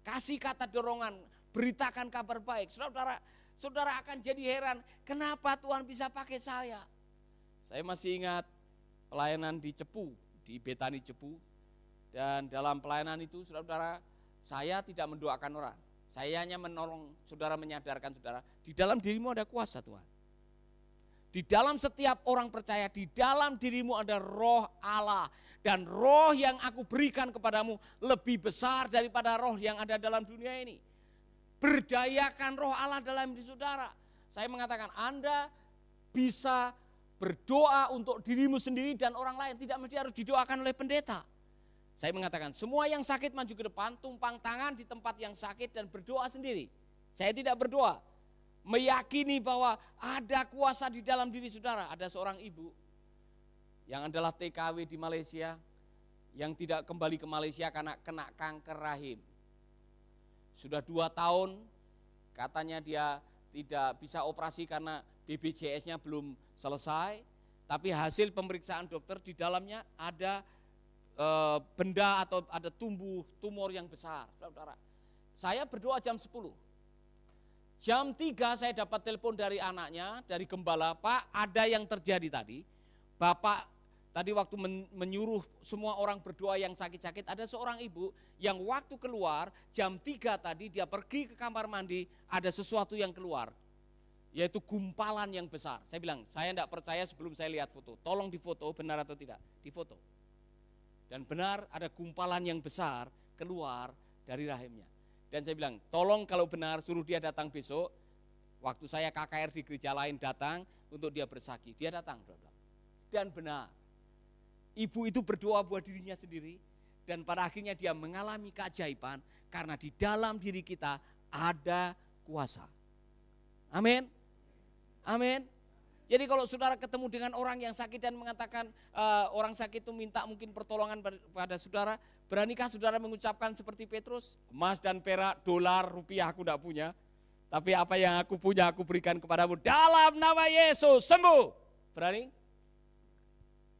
Speaker 4: kasih kata dorongan, beritakan kabar baik. Saudara akan jadi heran, kenapa Tuhan bisa pakai saya? Saya masih ingat pelayanan di Cepu, di Betani Cepu. Dan dalam pelayanan itu saudara, saya tidak mendoakan orang. Saya hanya menolong saudara, menyadarkan saudara, di dalam dirimu ada kuasa Tuhan. Di dalam setiap orang percaya, di dalam dirimu ada roh Allah. Dan roh yang aku berikan kepadamu lebih besar daripada roh yang ada dalam dunia ini. Berdayakan roh Allah dalam diri saudara. Saya mengatakan Anda bisa berdoa untuk dirimu sendiri dan orang lain. Tidak mesti harus didoakan oleh pendeta. Saya mengatakan semua yang sakit maju ke depan, tumpang tangan di tempat yang sakit dan berdoa sendiri. Saya tidak berdoa. Meyakini bahwa ada kuasa di dalam diri saudara. Ada seorang ibu yang adalah TKW di Malaysia, yang tidak kembali ke Malaysia karena kena kanker rahim. Sudah 2 tahun katanya dia tidak bisa operasi karena BPJS-nya belum selesai. Tapi hasil pemeriksaan dokter di dalamnya ada benda atau ada tumor yang besar. Saudara, saya berdoa jam 10. Jam 3 saya dapat telepon dari anaknya, dari gembala, Pak ada yang terjadi tadi. Bapak tadi waktu menyuruh semua orang berdoa yang sakit-sakit, ada seorang ibu yang waktu keluar jam 3 tadi dia pergi ke kamar mandi, ada sesuatu yang keluar. Yaitu gumpalan yang besar. Saya bilang, saya tidak percaya sebelum saya lihat foto. Tolong difoto, benar atau tidak? Difoto. Dan benar ada gumpalan yang besar keluar dari rahimnya. Dan saya bilang, tolong kalau benar suruh dia datang besok. Waktu saya KKR di gereja lain datang untuk dia bersaksi. Dia datang. Dan benar. Ibu itu berdoa buat dirinya sendiri. Dan pada akhirnya dia mengalami keajaiban. Karena di dalam diri kita ada kuasa. Amin. Amin. Jadi kalau saudara ketemu dengan orang yang sakit dan mengatakan orang sakit itu minta mungkin pertolongan pada saudara, beranikah saudara mengucapkan seperti Petrus, emas dan perak, dolar, rupiah aku tidak punya, tapi apa yang aku punya aku berikan kepadamu dalam nama Yesus, sembuh. Berani?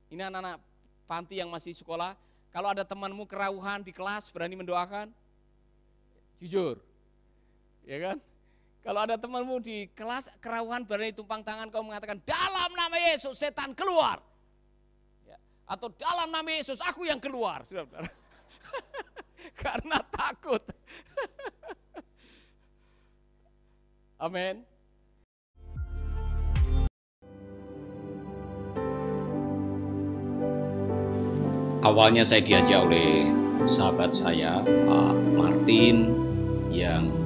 Speaker 4: Ini anak-anak panti yang masih sekolah, kalau ada temanmu kerauhan di kelas, berani mendoakan? Jujur, ya kan? Kalau ada temanmu di kelas kerauhan berani tumpang tangan, kau mengatakan dalam nama Yesus setan keluar. Ya. Atau dalam nama Yesus aku yang keluar. Saudara. Karena takut. Amin. Awalnya saya diajak oleh sahabat saya, Pak Martin, yang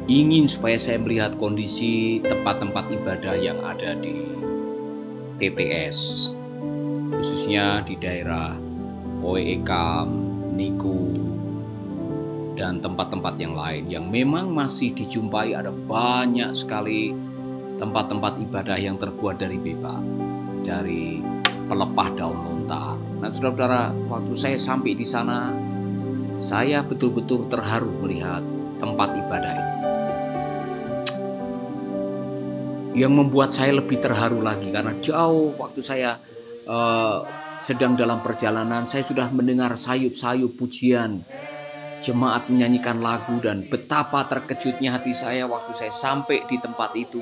Speaker 4: ingin supaya saya melihat kondisi tempat-tempat ibadah yang ada di TTS, khususnya di daerah OEK, Niku, dan tempat-tempat yang lain yang memang masih dijumpai ada banyak sekali tempat-tempat ibadah yang terbuat dari beba, dari pelepah daun lontar. Nah, saudara-saudara, waktu saya sampai di sana, saya betul-betul terharu melihat tempat ibadah ini. Yang membuat saya lebih terharu lagi karena jauh waktu saya sedang dalam perjalanan, saya sudah mendengar sayup-sayup pujian, jemaat menyanyikan lagu, dan betapa terkejutnya hati saya waktu saya sampai di tempat itu.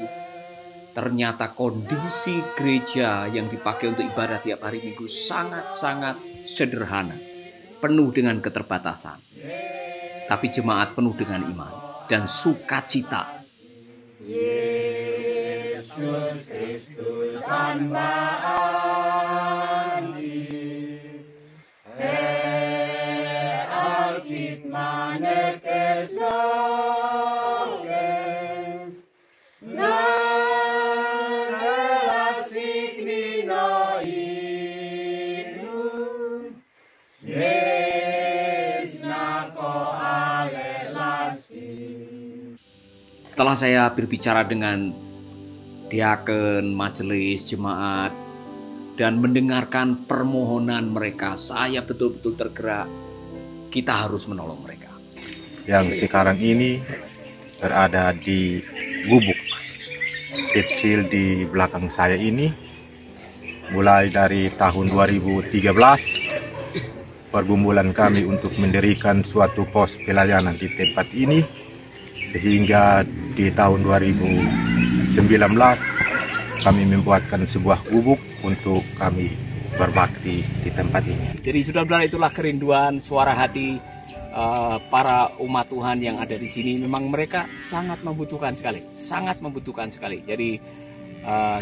Speaker 4: Ternyata kondisi gereja yang dipakai untuk ibadah tiap hari Minggu sangat-sangat sederhana, penuh dengan keterbatasan. Tapi jemaat penuh dengan iman dan sukacita. Yesus Kristus anbaandi, alkit manekes noges, nan elasik nino inu, yes nako alelasi. Setelah saya berbicara dengan diaken, majelis, jemaat, dan mendengarkan permohonan mereka, saya betul-betul tergerak. Kita harus menolong mereka.
Speaker 5: Yang sekarang ini berada di gubuk kecil di belakang saya ini. Mulai dari tahun 2013 pergumulan kami untuk mendirikan suatu pos pelayanan di tempat ini, sehingga di tahun 2019 kami membuatkan sebuah gubuk untuk kami berbakti di tempat ini. Jadi
Speaker 4: saudara-saudara, itulah kerinduan suara hati para umat Tuhan yang ada di sini. Memang mereka sangat membutuhkan sekali, sangat membutuhkan sekali. Jadi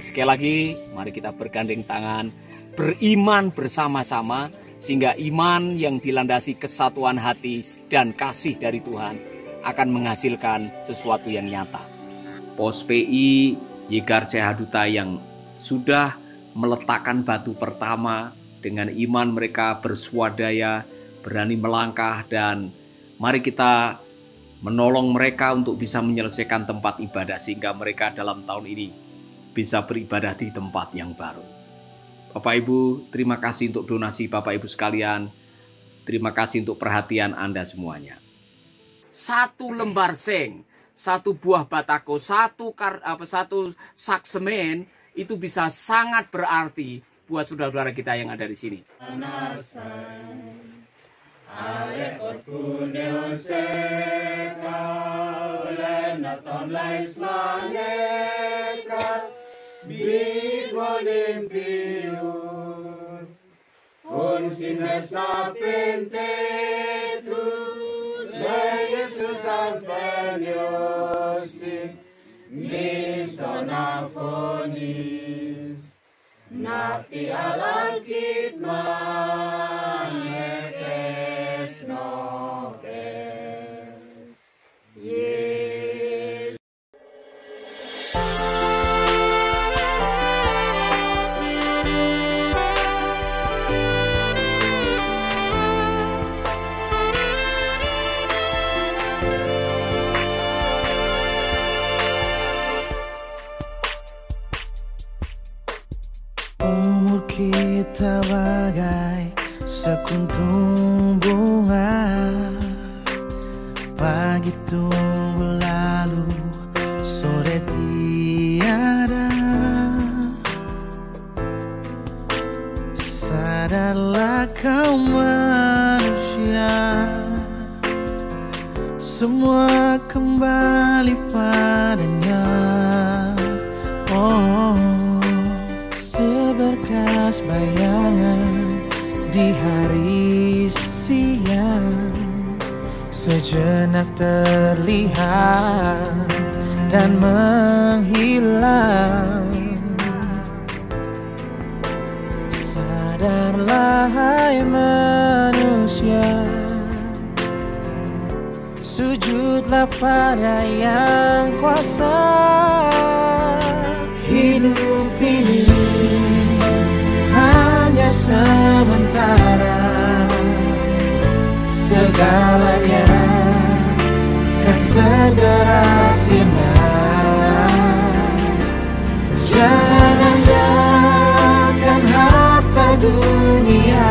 Speaker 4: sekali lagi, mari kita bergandeng tangan, beriman bersama-sama, sehingga iman yang dilandasi kesatuan hati dan kasih dari Tuhan akan menghasilkan sesuatu yang nyata. Pos PI Yegar Sehaduta yang sudah meletakkan batu pertama dengan iman mereka berswadaya, berani melangkah, dan mari kita menolong mereka untuk bisa menyelesaikan tempat ibadah sehingga mereka dalam tahun ini bisa beribadah di tempat yang baru. Bapak Ibu, terima kasih untuk donasi Bapak Ibu sekalian. Terima kasih untuk perhatian Anda semuanya. Satu lembar seng, satu buah batako, satu sak semen itu bisa sangat berarti buat saudara-saudara kita yang ada di sini.
Speaker 3: Nati alangkit manekes nokes. Yes.
Speaker 1: Umur kita bagai sekuntum bunga, pagi tumbuh berlalu, sore tiada. Sadarlah kau manusia, semua kembali padanya. Oh,
Speaker 2: seberkas bayangan di hari siang, sejenak terlihat dan menghilang. Sadarlah hai manusia, sujudlah pada yang kuasa. Hidup ini hanya sementara, segalanya kan segera sirna. Jangan andalkan harta dunia,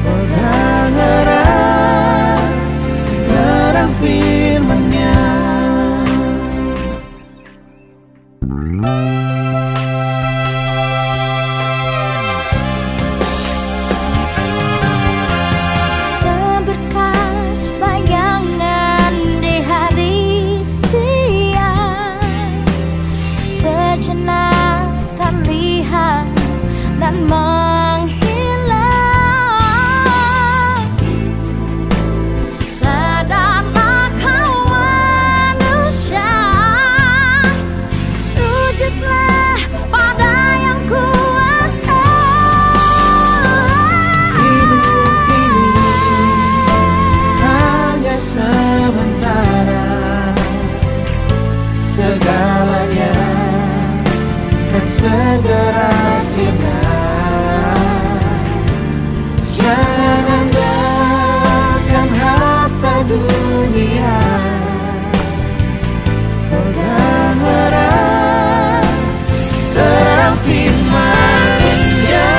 Speaker 2: pegang erat terang firman-Nya.
Speaker 3: Seberkas bayangan di hari siang, sejenak terlihat dan menghilang. Sadarlah kau manusia, sujudlah pada yang kuasa.
Speaker 2: Hidup ini hanya sementara, segalanya kan segera sirna. Jangan andalkan harta dunia, pegang erat terang firman-Nya.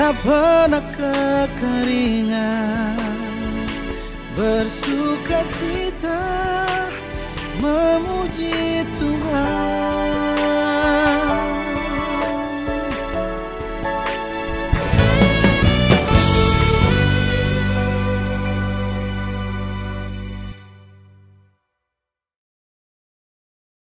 Speaker 1: tak pernah kekeringan, bersuka cita memuji Tuhan.